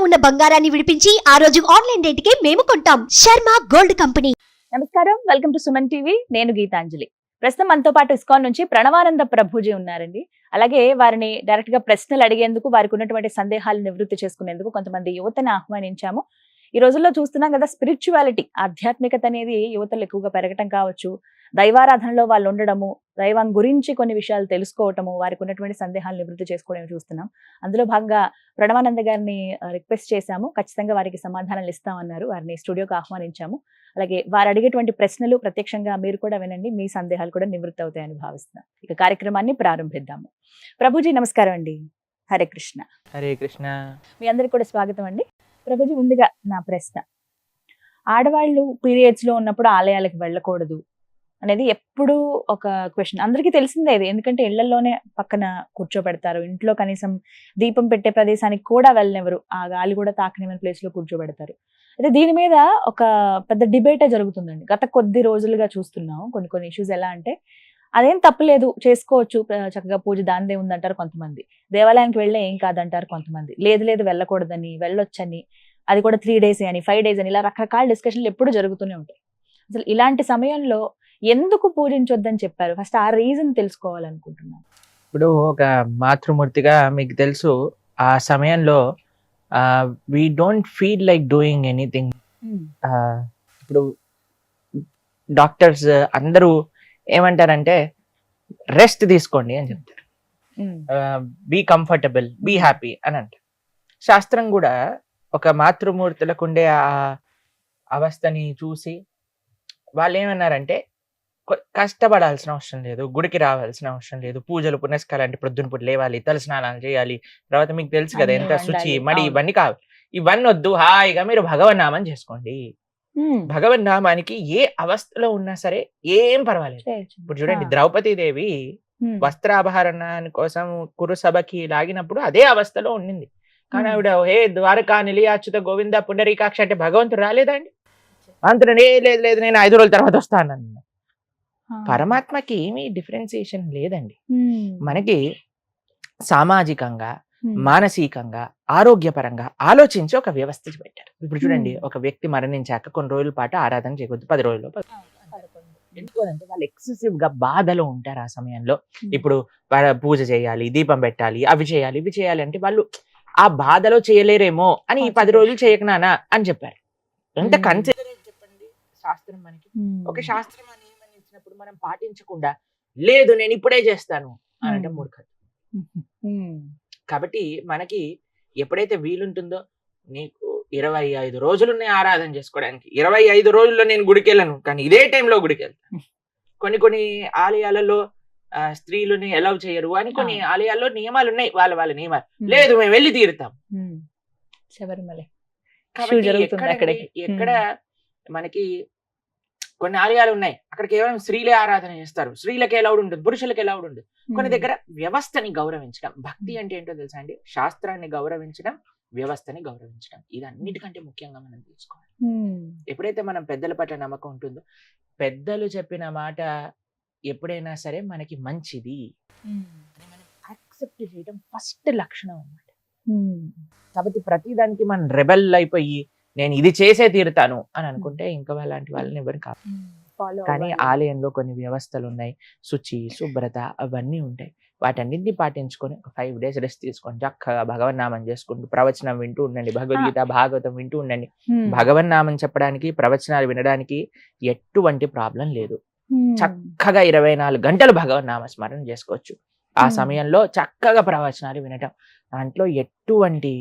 ఉన్న బంగారాన్ని విడిపించి ఆ రోజు ఆన్లైన్ రేటుకే మేము కొంటాం. Sharma gold company. నమస్కారం, వెల్కమ్ టు సుమన్ టీవీ. నేను గీతాంజలి. ప్రస్తుతం మనతో పాటు ఇస్కాన్ నుంచి ప్రణవానంద ప్రభుజీ ఉన్నారండి. అలాగే వారిని డైరెక్ట్ గా ప్రశ్నలు అడిగేందుకు, వారికి ఉన్నటువంటి సందేహాలు నివృత్తి చేసుకునేందుకు కొంతమంది యువతని ఆహ్వానించాము. ఈ రోజుల్లో చూస్తున్నాం కదా, స్పిరిచువాలిటీ, ఆధ్యాత్మికత అనేది యువతలు ఎక్కువగా పెరగటం కావచ్చు, దైవారాధనలో వాళ్ళు ఉండడము, దైవం గురించి కొన్ని విషయాలు తెలుసుకోవటము, వారికి ఉన్నటువంటి సందేహాలు నివృత్తి చేసుకోవడం చూస్తున్నాం. అందులో భాగంగా ప్రణవానంద గారిని రిక్వెస్ట్ చేశాము. ఖచ్చితంగా వారికి సమాధానాలు ఇస్తామన్నారు. వారిని స్టూడియోకి ఆహ్వానించాము. అలాగే వారు అడిగేటువంటి ప్రశ్నలు ప్రత్యక్షంగా మీరు కూడా వినండి, మీ సందేహాలు కూడా నివృత్తి అవుతాయని భావిస్తున్నాం. ఇక కార్యక్రమాన్ని ప్రారంభిద్దాము. ప్రభుజీ నమస్కారం అండి. హరే కృష్ణ. హరే కృష్ణ. మీ అందరికి కూడా స్వాగతం అండి. ప్రభుజీ, ముందుగా నా ప్రశ్న, ఆడవాళ్ళు పీరియడ్స్ లో ఉన్నప్పుడు ఆలయాలకు వెళ్ళకూడదు అనేది ఎప్పుడు ఒక క్వశ్చన్. అందరికీ తెలిసిందే ఇది, ఎందుకంటే ఇళ్లలోనే పక్కన కూర్చోబెడతారు, ఇంట్లో కనీసం దీపం పెట్టే ప్రదేశానికి కూడా వెళ్ళనివ్వరు, ఆ గాలి కూడా తాకనివ్వని ప్లేస్ లో కూర్చోబెడతారు. అయితే దీని మీద ఒక పెద్ద డిబేటే జరుగుతుందండి. గత కొద్ది రోజులుగా చూస్తున్నాం కొన్ని ఇష్యూస్. ఎలా అంటే అదేం తప్పులేదు, చేసుకోవచ్చు, చక్కగా పూజ దానిదే ఉందంటారు కొంతమంది. దేవాలయానికి వెళ్ళే ఏం కాదంటారు కొంతమంది. లేదు వెళ్ళకూడదని, వెళ్ళొచ్చని, అది కూడా 3 days అని, 5 days అని, ఇలా రకరకాల డిస్కషన్లు ఎప్పుడు జరుగుతూనే ఉంటాయి. అసలు ఇలాంటి సమయంలో ఎందుకు పూజించొద్దని చెప్పారు? ఫస్ట్ ఆ రీజన్ తెలుసుకోవాలనుకుంటున్నాను. ఇప్పుడు ఒక మాతృమూర్తిగా మీకు తెలుసు, ఆ సమయంలో we don't feel like doing anything. ఇప్పుడు డాక్టర్స్ అందరూ ఏమంటారంటే రెస్ట్ తీసుకోండి అని చెప్తారు, బీ కంఫర్టబుల్, బీ హ్యాపీ అని అంటారు. శాస్త్రం కూడా ఒక మాతృమూర్తులకు ఉండే ఆ అవస్థని చూసి వాళ్ళు ఏమన్నారంటే కష్టపడాల్సిన అవసరం లేదు, గుడికి రావాల్సిన అవసరం లేదు, పూజలు పునస్కారాలు అంటే ప్రొద్దున పూట లేవాలి, తల స్నానాలు చేయాలి, తర్వాత మీకు తెలుసు కదా ఎంత శుచి మడి ఇవన్నీ కావాలి, ఇవన్నీ వద్దు, హాయిగా మీరు భగవన్నామం చేసుకోండి. భగవన్నామానికి ఏ అవస్థలో ఉన్నా సరే ఏం పర్వాలేదు. ఇప్పుడు చూడండి, ద్రౌపదీదేవి వస్త్రాభరణాని కోసం కురుసభకి లాగినప్పుడు అదే అవస్థలో ఉండింది. కానీ ఆవిడ హే ద్వారకా నిలయాచ్యుత గోవింద పుండరీకాక్ష అంటే భగవంతుడు రాలేదండి. అంత లేదు నేను 5 రోజుల తర్వాత వస్తానన్న. పరమాత్మకి ఏమీ డిఫరెన్సియేషన్ లేదండి. మనకి సామాజికంగా, మానసికంగా, ఆరోగ్యపరంగా ఆలోచించి ఒక వ్యవస్థ పెట్టారు. ఇప్పుడు చూడండి, ఒక వ్యక్తి మరణించాక కొన్ని రోజుల పాటు ఆరాధన చేయకూడదు, 10 రోజుల్లో. ఎందుకంటే వాళ్ళు ఎక్సెసివ్ గా బాధలో ఉంటారు ఆ సమయంలో. ఇప్పుడు పూజ చేయాలి, దీపం పెట్టాలి, అవి చేయాలి, ఇవి చేయాలి అంటే వాళ్ళు ఆ బాధలో చేయలేరేమో అని ఈ 10 రోజులు చేయకనానా అని చెప్పారు. ఎంత కన్సిడర్ చెప్పండి శాస్త్రం మనకి. ఒక శాస్త్రం అని ఏమని ఇచ్చినప్పుడు మనం పాటించకుండా లేదు నేను ఇప్పుడే చేస్తాను అని అంటే మూర్ఖత. కాబట్టి మనకి ఎప్పుడైతే వీలుంటుందో, నీకు 25 రోజులున్నాయి ఆరాధన చేసుకోవడానికి, 25 రోజుల్లో నేను గుడికి వెళ్ళను, కానీ ఇదే టైంలో గుడికి వెళ్తాను. కొన్ని ఆలయాలలో స్త్రీలని ఎలౌ చేయరు అని, కొన్ని ఆలయాల్లో నియమాలు ఉన్నాయి, వాళ్ళ నియమాలు. లేదు మేము వెళ్ళి తీరుతాం. ఎక్కడ మనకి కొన్ని ఆలయాలు ఉన్నాయి, అక్కడ కేవలం స్త్రీలే ఆరాధన చేస్తారు, స్త్రీలకి ఎలౌడ్ ఉంటుంది, పురుషులకి ఎలౌడ్ ఉంటుంది. కొన్ని దగ్గర వ్యవస్థని గౌరవించడం, భక్తి అంటే ఏంటో తెలుసా అండి, శాస్త్రాన్ని గౌరవించడం, వ్యవస్థని గౌరవించడం, ఇది అన్నిటికంటే ముఖ్యంగా మనం తీసుకోవాలి. ఎప్పుడైతే మనం పెద్దల పట్ల నమ్మకం ఉంటుందో, పెద్దలు చెప్పిన మాట ఎప్పుడైనా సరే మనకి మంచిది మనం యాక్సెప్ట్ చేయడం ఫస్ట్ లక్షణం అన్నమాట. కాబట్టి ప్రతిదానికి మనం రెబెల్ అయిపోయి నేను ఇది చేసే తీరుతాను అని అనుకుంటే ఇంకా అలాంటి వాళ్ళని ఎవరు కాదు. కానీ ఆలయంలో కొన్ని వ్యవస్థలు ఉన్నాయి, శుచి, శుభ్రత అవన్నీ ఉంటాయి. వాటన్నింటినీ పాటించుకొని 5 days రెస్ట్ తీసుకొని చక్కగా భగవన్నామం చేసుకుంటూ ప్రవచనం వింటూ ఉండండి, భగవద్గీత భాగవతం వింటూ ఉండండి. భగవన్నామం చెప్పడానికి, ప్రవచనాలు వినడానికి ఎటువంటి ప్రాబ్లం లేదు. చక్కగా 24 గంటలు భగవన్నామ స్మరణ చేసుకోవచ్చు. ఆ సమయంలో చక్కగా ప్రవచనాలు వినటం, దాంట్లో ఎటువంటి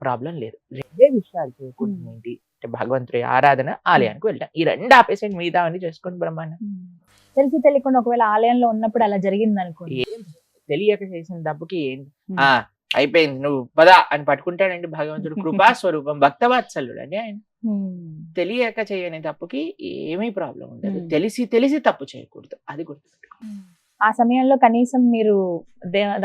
ప్రాబ్లం లేదు. 2 విషయాలు చేయకూడదు ఏంటి అంటే భగవంతుడి ఆరాధన, ఆలయానికి వెళ్ళటం. ఈ 2 ఆపేసండి, మిగతా అన్ని చేసుకోండి బ్రహ్మాండం. తెలిసి తెలియకుండా ఒకవేళ ఆలయంలో ఉన్నప్పుడు అలా జరిగింది అనుకోండి, తెలియక చేసిన తప్పుకి అయిపోయింది నువ్వు పదా అని పట్టుకుంటాడండి భగవంతుడు. కృపా స్వరూపం, భక్తవాత్సల్యుడు అండి ఆయన. తెలియక చేయని తప్పుకి ఏమీ ప్రాబ్లం ఉండదు. తెలిసి తప్పు చేయకూడదు, అది గుర్తుపెట్టుకోండి. ఆ సమయంలో కనీసం మీరు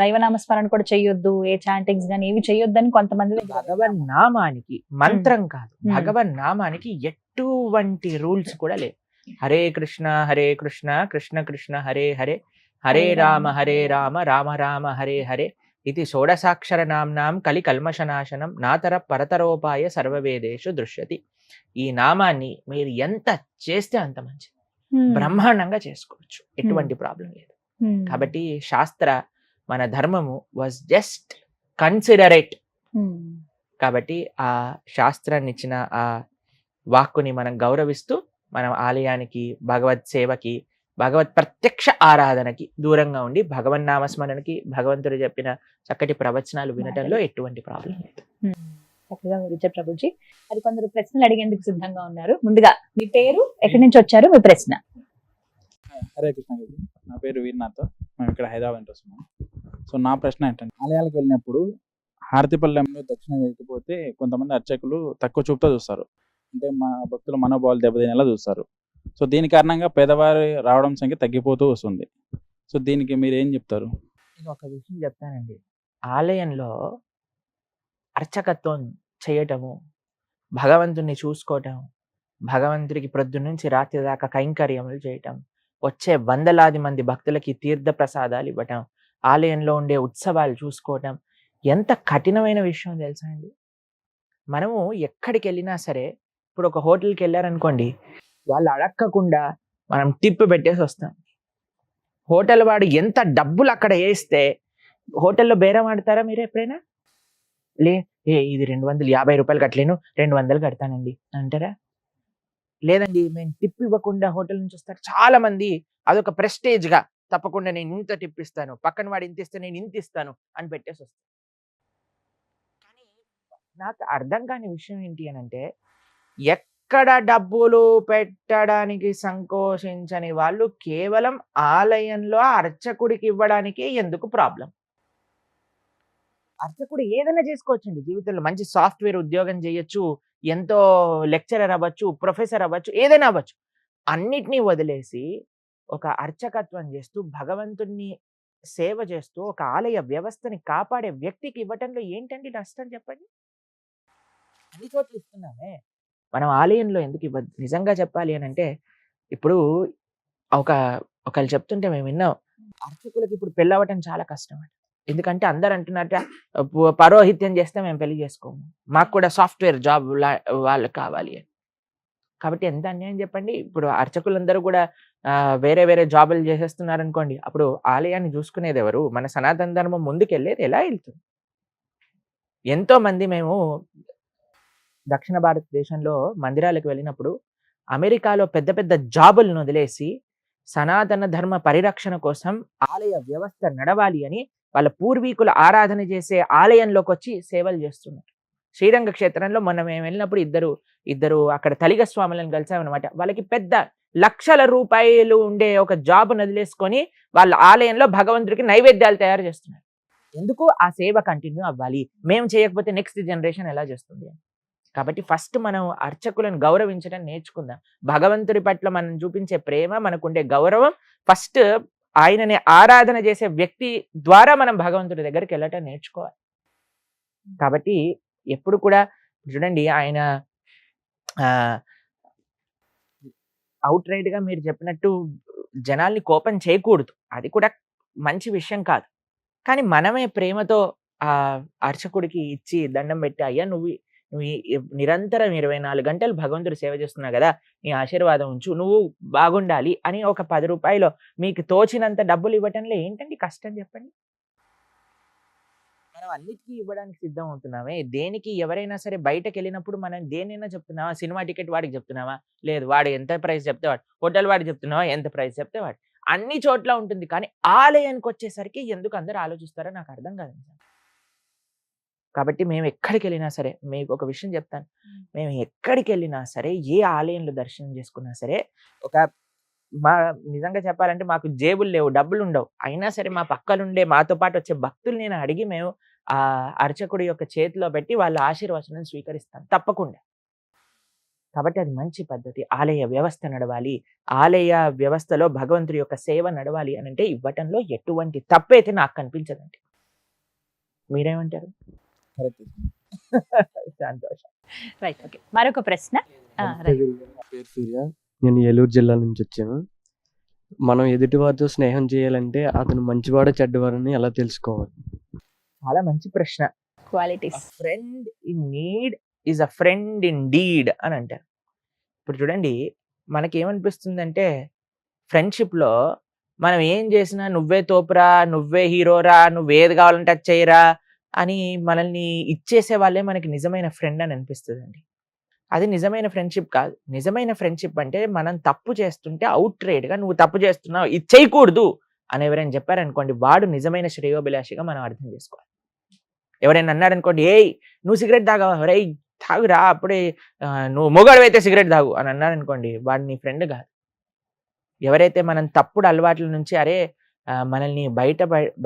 దైవనామస్మరణ కూడా చెయ్యొద్దు, ఏ చాంటింగ్స్ గానీ ఏవి చెయ్యొద్దు అని కొంతమంది. భగవన్ నామానికి మంత్రం కాదు, భగవన్ నామానికి ఎటువంటి రూల్స్ కూడా లేవు. హరే కృష్ణ కృష్ణ కృష్ణ హరే హరే, హరే రామ రామ రామ హరే హరే, ఇది షోడసాక్షర నామ్నాం కలి కల్మషనాశనం నాతర పరతరోపాయ సర్వవేదేషు దృశ్యతి. ఈ నామాన్ని మీరు ఎంత చేస్తే అంత మంచిది, బ్రహ్మాండంగా చేసుకోవచ్చు, ఎటువంటి ప్రాబ్లం లేదు. కాబట్టి శాస్త్ర మన ధర్మము వాజ్ జస్ట్ కన్సిడరేట్. కాబట్టి ఆ శాస్త్రాన్ని ఇచ్చిన ఆ వాక్కుని మనం గౌరవిస్తూ మనం ఆలయానికి, భగవత్ సేవకి, భగవత్ ప్రత్యక్ష ఆరాధనకి దూరంగా ఉండి భగవన్ నామస్మరణకి, భగవంతుడు చెప్పిన చక్కటి ప్రవచనాలు వినటంలో ఎటువంటి ప్రాబ్లం లేదు. చక్కగా వివరించారు ప్రభుజీ. మరి కొందరు ప్రశ్నలు అడిగేందుకు సిద్ధంగా ఉన్నారు. ముందుగా మీ పేరు, ఎక్కడి నుంచి వచ్చారు, మీ ప్రశ్న. హరే కృష్ణ గారు, నా పేరు వీర్నాథ్. మేము ఇక్కడ హైదరాబాద్ నుంచి వస్తున్నాం. సో నా ప్రశ్న ఏంటంటే, ఆలయాలకు వెళ్ళినప్పుడు హారతిపల్లెంలో దక్షిణ వేయకపోతే కొంతమంది అర్చకులు తక్కువ చూపుతో చూస్తారు, అంటే మా భక్తుల మనోభావాలు దెబ్బతినేలా చూస్తారు. సో దీని కారణంగా పేదవారు రావడం సంఖ్య తగ్గిపోతూ వస్తుంది. సో దీనికి మీరు ఏం చెప్తారు? నేను ఒక విషయం చెప్తానండి. ఆలయంలో అర్చకత్వం చేయటము, భగవంతుణ్ణి చూసుకోవటం, భగవంతుడికి ప్రొద్దున నుంచి రాత్రి దాకా కైంకర్యములు చేయటం, వచ్చే వందలాది మంది భక్తులకి తీర్థ ప్రసాదాలు ఇవ్వటం, ఆలయంలో ఉండే ఉత్సవాలు చూసుకోవటం ఎంత కఠినమైన విషయం తెలుసా అండి. మనము ఎక్కడికి వెళ్ళినా సరే, ఇప్పుడు ఒక హోటల్కి వెళ్ళారనుకోండి, వాళ్ళు అడక్కకుండా మనం టిప్ పెట్టేసి వస్తాం. హోటల్ వాడు ఎంత డబ్బులు అక్కడ వేస్తే హోటల్లో బేరం ఆడతారా మీరు ఎప్పుడైనా? ఇది 250 రూపాయలు కట్టలేను, 200 కడతానండి అంటారా? లేదండి, మేము టిప్ ఇవ్వకుండా హోటల్ నుంచి వస్తారు చాలా మంది. అదొక ప్రెస్టేజ్ గా, తప్పకుండా నేను ఇంత టిప్ ఇస్తాను, పక్కన వాడు ఇంత ఇస్తే నేను ఇంత ఇస్తాను అని పెట్టేసి వస్తాను. కానీ నాకు అర్థం కాని విషయం ఏంటి అని అంటే, ఎక్కడ డబ్బులు పెట్టడానికి సంకోచించని వాళ్ళు కేవలం ఆలయంలో అర్చకుడికి ఇవ్వడానికి ఎందుకు ప్రాబ్లం? అర్చకుడు ఏదైనా చేసుకోవచ్చండి జీవితంలో. మంచి సాఫ్ట్వేర్ ఉద్యోగం చేయొచ్చు, ఎంతో లెక్చరర్ అవ్వచ్చు, ప్రొఫెసర్ అవ్వచ్చు, ఏదైనా అవ్వచ్చు. అన్నిటినీ వదిలేసి ఒక అర్చకత్వం చేస్తూ, భగవంతుణ్ణి సేవ చేస్తూ, ఒక ఆలయ వ్యవస్థని కాపాడే వ్యక్తికి ఇవ్వటంలో ఏంటండి నష్టం చెప్పండి? అన్ని చోట్ల ఇస్తున్నామే, మనం ఆలయంలో ఎందుకు ఇవ్వద్దు? నిజంగా చెప్పాలి అని అంటే, ఇప్పుడు ఒకళ్ళు చెప్తుంటే మేము విన్నాం, అర్చకులకి ఇప్పుడు పెళ్ళి అవ్వటం చాలా కష్టం అండి. ఎందుకంటే అందరు అంటున్నట్ట, పౌరోహిత్యం చేస్తే మేము పెళ్లి చేసుకోము, మాకు కూడా సాఫ్ట్వేర్ జాబ్ వాళ్ళు కావాలి అని. కాబట్టి ఎంత అన్యాయం చెప్పండి. ఇప్పుడు అర్చకులందరూ కూడా వేరే వేరే జాబులు చేసేస్తున్నారు అనుకోండి, అప్పుడు ఆలయాన్ని చూసుకునేది ఎవరు? మన సనాతన ధర్మం ముందుకెళ్ళేది ఎలా వెళ్తుంది? ఎంతో మంది మేము దక్షిణ భారతదేశంలో మందిరాలకు వెళ్ళినప్పుడు అమెరికాలో పెద్ద పెద్ద జాబులను వదిలేసి సనాతన ధర్మ పరిరక్షణ కోసం ఆలయ వ్యవస్థ నడవాలి అని వాళ్ళ పూర్వీకుల ఆరాధన చేసే ఆలయంలోకి వచ్చి సేవలు చేస్తున్నారు. శ్రీరంగ క్షేత్రంలో మొన్న మేము వెళ్ళినప్పుడు ఇద్దరు అక్కడ తలిగ స్వాములను కలిసామన్నమాట. వాళ్ళకి పెద్ద లక్షల రూపాయలు ఉండే ఒక జాబ్ వదిలేసుకొని వాళ్ళ ఆలయంలో భగవంతుడికి నైవేద్యాలు తయారు చేస్తున్నారు. ఎందుకు? ఆ సేవ కంటిన్యూ అవ్వాలి, మేము చేయకపోతే నెక్స్ట్ జనరేషన్ ఎలా చేస్తుంది అని. కాబట్టి ఫస్ట్ మనం అర్చకులను గౌరవించడం నేర్చుకుందాం. భగవంతుడి పట్ల మనం చూపించే ప్రేమ, మనకుండే గౌరవం, ఫస్ట్ ఆయనని ఆరాధన చేసే వ్యక్తి ద్వారా మనం భగవంతుడి దగ్గరికి వెళ్ళటం నేర్చుకోవాలి. కాబట్టి ఎప్పుడు కూడా చూడండి, ఆయన అవుట్ రైట్ గా మీరు చెప్పినట్టు జనాల్ని కోపం చేయకూడదు, అది కూడా మంచి విషయం కాదు. కానీ మనమే ప్రేమతో ఆ అర్చకుడికి ఇచ్చి దండం పెట్టి, అయ్యా నువ్వు నిరంతరం 24 గంటలు భగవంతుడు సేవ చేస్తున్నావు కదా, నీ ఆశీర్వాదం ఉంచు, నువ్వు బాగుండాలి అని ఒక 10 రూపాయలు మీకు తోచినంత డబ్బులు ఇవ్వటంలో ఏంటండి కష్టం చెప్పండి? మనం అన్నిటికీ ఇవ్వడానికి సిద్ధం అవుతున్నామే. దేనికి ఎవరైనా సరే బయటకు వెళ్ళినప్పుడు మనం దేనైనా చెప్తున్నావా? సినిమా టికెట్ వాడికి చెప్తున్నావా? లేదు, వాడు ఎంత ప్రైస్ చెప్తే వాడు. హోటల్ వాడికి చెప్తున్నావా? ఎంత ప్రైస్ చెప్తే వాడు. అన్ని చోట్ల ఉంటుంది. కానీ ఆలయానికి వచ్చేసరికి ఎందుకు అందరూ ఆలోచిస్తారో నాకు అర్థం కాదు. కాబట్టి మేము ఎక్కడికి వెళ్ళినా సరే, మీకు ఒక విషయం చెప్తాను, మేము ఎక్కడికి వెళ్ళినా సరే, ఏ ఆలయంలో దర్శనం చేసుకున్నా సరే, నిజంగా చెప్పాలంటే మాకు జేబులు లేవు, డబ్బులు ఉండవు, అయినా సరే మా పక్కనుండే మాతో పాటు వచ్చే భక్తులు నేను అడిగి మేము ఆ అర్చకుడి యొక్క చేతిలో పెట్టి వాళ్ళ ఆశీర్వచనం స్వీకరిస్తాను తప్పకుండా. కాబట్టి అది మంచి పద్ధతి. ఆలయ వ్యవస్థ నడవాలి, ఆలయ వ్యవస్థలో భగవంతుడి యొక్క సేవ నడవాలి అని అంటే ఇవ్వటంలో ఎటువంటి తప్పైతే నాకు కనిపించదండి. మీరేమంటారు? సంతోషం. Right, okay. మరొక ప్రశ్న. పేరు సూర్య, నేను ఏలూరు జిల్లా నుంచి వచ్చాను. మనం ఎదుటివారితో స్నేహం చేయాలంటే అతను మంచివాడో చెడ్డవాడని ఎలా తెలుసుకోవాలి? చాలా మంచి ప్రశ్న. Qualities. Friend in need is a friend in deed అని అంటారు. ఇప్పుడు చూడండి, మనకేమనిపిస్తుందంటే ఫ్రెండ్షిప్లో మనం ఏం చేసినా నువ్వే తోపురా, నువ్వే హీరోరా, నువ్వేది కావాలంటే అది చేయరా అని మనల్ని ఇచ్చేసే వాళ్ళే మనకి నిజమైన ఫ్రెండ్ అని అనిపిస్తుందండి. అది నిజమైన ఫ్రెండ్షిప్ కాదు. నిజమైన ఫ్రెండ్షిప్ అంటే మనం తప్పు చేస్తుంటే అవుట్ రైట్గా నువ్వు తప్పు చేస్తున్నావు, ఇది చేయకూడదు అని ఎవరైనా చెప్పారనుకోండి, వాడు నిజమైన శ్రేయోభిలాషిగా మనం అర్థం చేసుకోవాలి. ఎవరైనా అన్నారనుకోండి, ఏయ్ నువ్వు సిగరెట్ తాగావా, రేయ్ తాగురా, అప్పుడే నువ్వు మొగాడు అయితే సిగరెట్ తాగు అని అన్నారనుకోండి, వాడు నీ ఫ్రెండ్ కాదు. ఎవరైతే మనం తప్పుడు అలవాట్ల నుంచి మనల్ని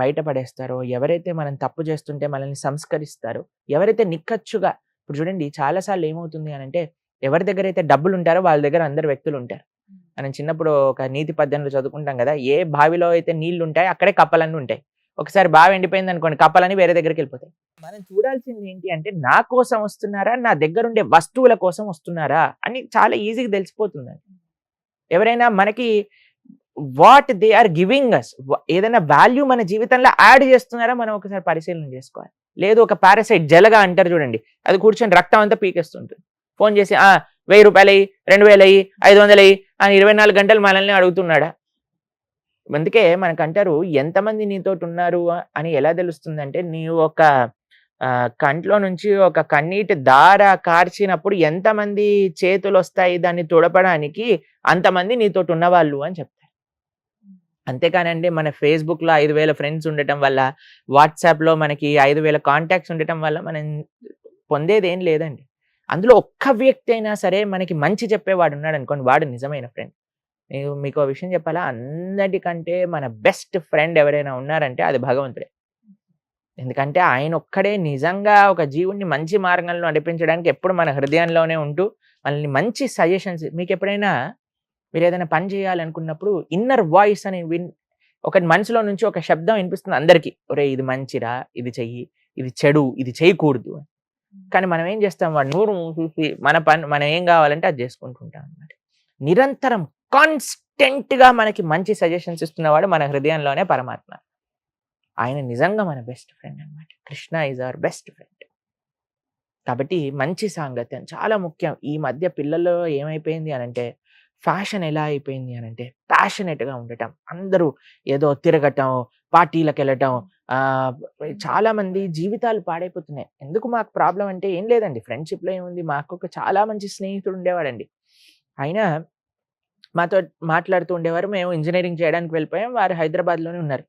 బయటపడేస్తారో, ఎవరైతే మనం తప్పు చేస్తుంటే మనల్ని సంస్కరిస్తారో, ఎవరైతే నిక్కచ్చుగా, ఇప్పుడు చూడండి చాలాసార్లు ఏమవుతుంది అని అంటే, ఎవరి దగ్గర అయితే డబ్బులు ఉంటారో వాళ్ళ దగ్గర అందరు వ్యక్తులు ఉంటారు. మనం చిన్నప్పుడు ఒక నీతి పద్యంలో చదువుకుంటాం కదా, ఏ బావిలో అయితే నీళ్లు ఉంటాయి అక్కడే కప్పలన్నీ ఉంటాయి. ఒకసారి బావి ఎండిపోయింది అనుకోండి, కప్పలని వేరే దగ్గరికి వెళ్ళిపోతాయి. మనం చూడాల్సింది ఏంటి అంటే, నా కోసం వస్తున్నారా, నా దగ్గర ఉండే వస్తువుల కోసం వస్తున్నారా అని చాలా ఈజీగా తెలిసిపోతుందండి. ఎవరైనా మనకి what they are giving us, ఏదైనా వాల్యూ మన జీవితంలో యాడ్ చేస్తున్నారా మనం ఒకసారి పరిశీలన చేసుకోవాలి. లేదు ఒక పారాసైట్ జలగా అంటారు చూడండి, అది కూర్చొని రక్తం అంతా పీకేస్తుంటుంది. ఫోన్ చేసి 1000 రూపాయలు అయ్యి, 2000 అయ్యి, 500 అయ్యి అని 24 గంటలు మనల్ని అడుగుతున్నాడా? అందుకే మనకంటారు, ఎంతమంది నీతోటి ఉన్నారు అని ఎలా తెలుస్తుందంటే, నీవు ఒక కంట్లో నుంచి ఒక కన్నీటి దార కార్చినప్పుడు ఎంతమంది చేతులు వస్తాయి దాన్ని తుడపడానికి, అంతమంది నీతోటి ఉన్నవాళ్ళు అని చెప్తారు. అంతేకానండి మన ఫేస్బుక్లో 5000 ఫ్రెండ్స్ ఉండటం వల్ల, వాట్సాప్లో మనకి 5000 కాంటాక్ట్స్ ఉండటం వల్ల మనం పొందేది ఏం లేదండి. అందులో ఒక్క వ్యక్తి అయినా సరే మనకి మంచి చెప్పేవాడు ఉన్నాడు అనుకోండి, వాడు నిజమైన ఫ్రెండ్. నేను మీకు ఒక విషయం చెప్పాలా, అందరికంటే మన బెస్ట్ ఫ్రెండ్ ఎవరైనా ఉన్నారంటే అది భగవంతుడే. ఎందుకంటే ఆయన ఒక్కడే నిజంగా ఒక జీవుణ్ణి మంచి మార్గంలో నడిపించడానికి ఎప్పుడు మన హృదయంలోనే ఉంటూ మనల్ని మంచి సజెషన్స్, మీకు ఎప్పుడైనా మీరు ఏదైనా పని చేయాలనుకున్నప్పుడు ఇన్నర్ వాయిస్ అని ఒక మనసులో నుంచి ఒక శబ్దం వినిపిస్తుంది అందరికీ, ఒరే ఇది మంచిరా, ఇది చెయ్యి, ఇది చెడు, ఇది చేయకూడదు. కానీ మనం ఏం చేస్తాం, వాడు నూరు చూసి మన పని మనం ఏం కావాలంటే అది చేసుకుంటుంటాం అన్నమాట. నిరంతరం కాన్స్టెంట్గా మనకి మంచి సజెషన్స్ ఇస్తున్నవాడు మన హృదయంలోనే పరమాత్మ. ఆయన నిజంగా మన బెస్ట్ ఫ్రెండ్ అన్నమాట. Krishna is our best friend. కాబట్టి మంచి సాంగత్యం చాలా ముఖ్యం. ఈ మధ్య పిల్లల్లో ఏమైపోయింది అనంటే, ఫ్యాషన్ ఎలా అయిపోయింది అనంటే, ప్యాషనెట్గా ఉండటం, అందరూ ఏదో తిరగటం, పార్టీలకు వెళ్ళటం, చాలా మంది జీవితాలు పాడైపోతున్నాయి. ఎందుకు మాకు ప్రాబ్లం అంటే ఏం లేదండి, ఫ్రెండ్షిప్లో ఏముంది, మాకు ఒక చాలా మంచి స్నేహితుడు ఉండేవాడండి. ఆయన మాతో మాట్లాడుతూ ఉండేవారు. మేము ఇంజనీరింగ్ చేయడానికి వెళ్ళిపోయాం, వారు హైదరాబాద్లోనే ఉన్నారు.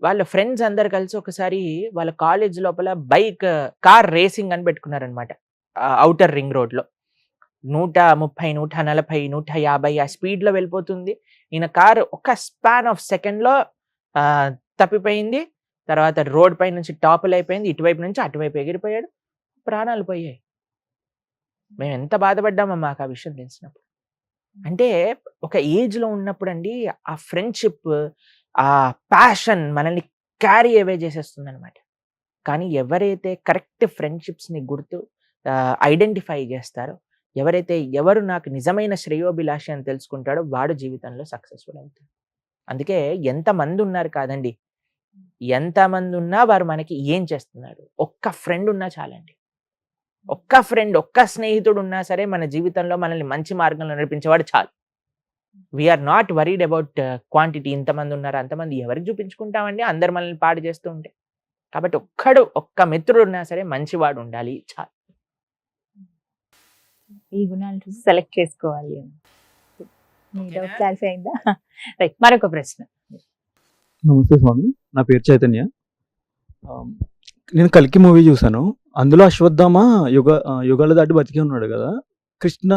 వాళ్ళ ఫ్రెండ్స్ అందరు కలిసి ఒకసారి వాళ్ళ కాలేజ్ లోపల కార్ రేసింగ్ అని పెట్టుకున్నారనమాట. ఔటర్ రింగ్ రోడ్లో 130, 140, 150 ఆ స్పీడ్లో వెళ్ళిపోతుంది. ఈయన కారు ఒక స్పాన్ ఆఫ్ సెకండ్లో తప్పిపోయింది. తర్వాత రోడ్ పై నుంచి టాపుల్ అయిపోయింది, ఇటువైపు నుంచి అటువైపు ఎగిరిపోయాడు, ప్రాణాలు పోయాయి. మేము ఎంత బాధపడ్డామో మాకు ఆ విషయం తెలిసినప్పుడు. అంటే ఒక ఏజ్లో ఉన్నప్పుడు అండి ఆ ఫ్రెండ్షిప్, ఆ ప్యాషన్ మనల్ని క్యారీ అవే చేసేస్తుంది అనమాట. కానీ ఎవరైతే కరెక్ట్ ఫ్రెండ్షిప్స్ని ఐడెంటిఫై చేస్తారో, ఎవరు నాకు నిజమైన శ్రేయోభిలాషి అని తెలుసుకుంటాడో వాడు జీవితంలో సక్సెస్ఫుల్ అవుతాడు. అందుకే ఎంతమంది ఉన్నారు కాదండి, ఎంతమంది ఉన్నా వారు మనకి ఏం చేస్తున్నారు, ఒక్క ఫ్రెండ్ ఉన్నా చాలండి. ఒక్క ఫ్రెండ్, ఒక్క స్నేహితుడు ఉన్నా సరే మన జీవితంలో మనల్ని మంచి మార్గంలో నడిపించేవాడు చాలు. We are not worried about quantity, ఇంతమంది ఉన్నారు అంతమంది ఎవరికి చూపించుకుంటామండి, అందరు మనల్ని పాడు చేస్తూ ఉంటే. కాబట్టి ఒక్క మిత్రుడు ఉన్నా సరే మంచివాడు ఉండాలి చాలు. ఈ గుణాలు చూసి సెలెక్ట్ చేసుకోవాలి. క్లారిఫై అయిందా? రైట్, మరొక ప్రశ్న. నమస్తే స్వామి, నా పేరు చైతన్య. నేను కల్కి మూవీ చూసాను. అందులో అశ్వత్థామ యుగాల దాటి బతికి ఉన్నాడు కదా, కృష్ణ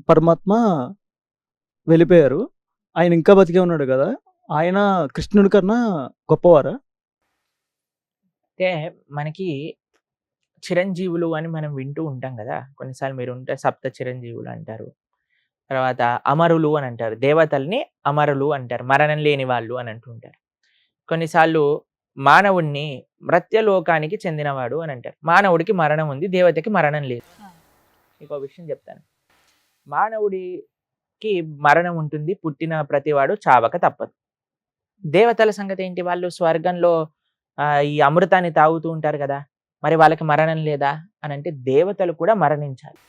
పరమాత్మ వెళ్ళిపోయారు, ఆయన ఇంకా బతికే ఉన్నాడు కదా, ఆయన కృష్ణుడి కన్నా గొప్పవారా? అంటే మనకి చిరంజీవులు అని మనం వింటూ ఉంటాం కదా, కొన్నిసార్లు మీరు ఉంటే సప్త చిరంజీవులు అంటారు, తర్వాత అమరులు అని అంటారు, దేవతల్ని అమరులు అంటారు, మరణం లేని వాళ్ళు అని అంటుంటారు. కొన్నిసార్లు మానవుణ్ణి మృత్యలోకానికి చెందినవాడు అని అంటారు. మానవుడికి మరణం ఉంది, దేవతకి మరణం లేదు. ఇంకో విషయం చెప్తాను, మానవుడికి మరణం ఉంటుంది, పుట్టిన ప్రతివాడు చావక తప్పదు. దేవతల సంగతి ఏంటి, వాళ్ళు స్వర్గంలో ఈ అమృతాన్ని తాగుతూ ఉంటారు కదా, మరి వాళ్ళకి మరణం లేదా అని అంటే దేవతలు కూడా మరణించాలి.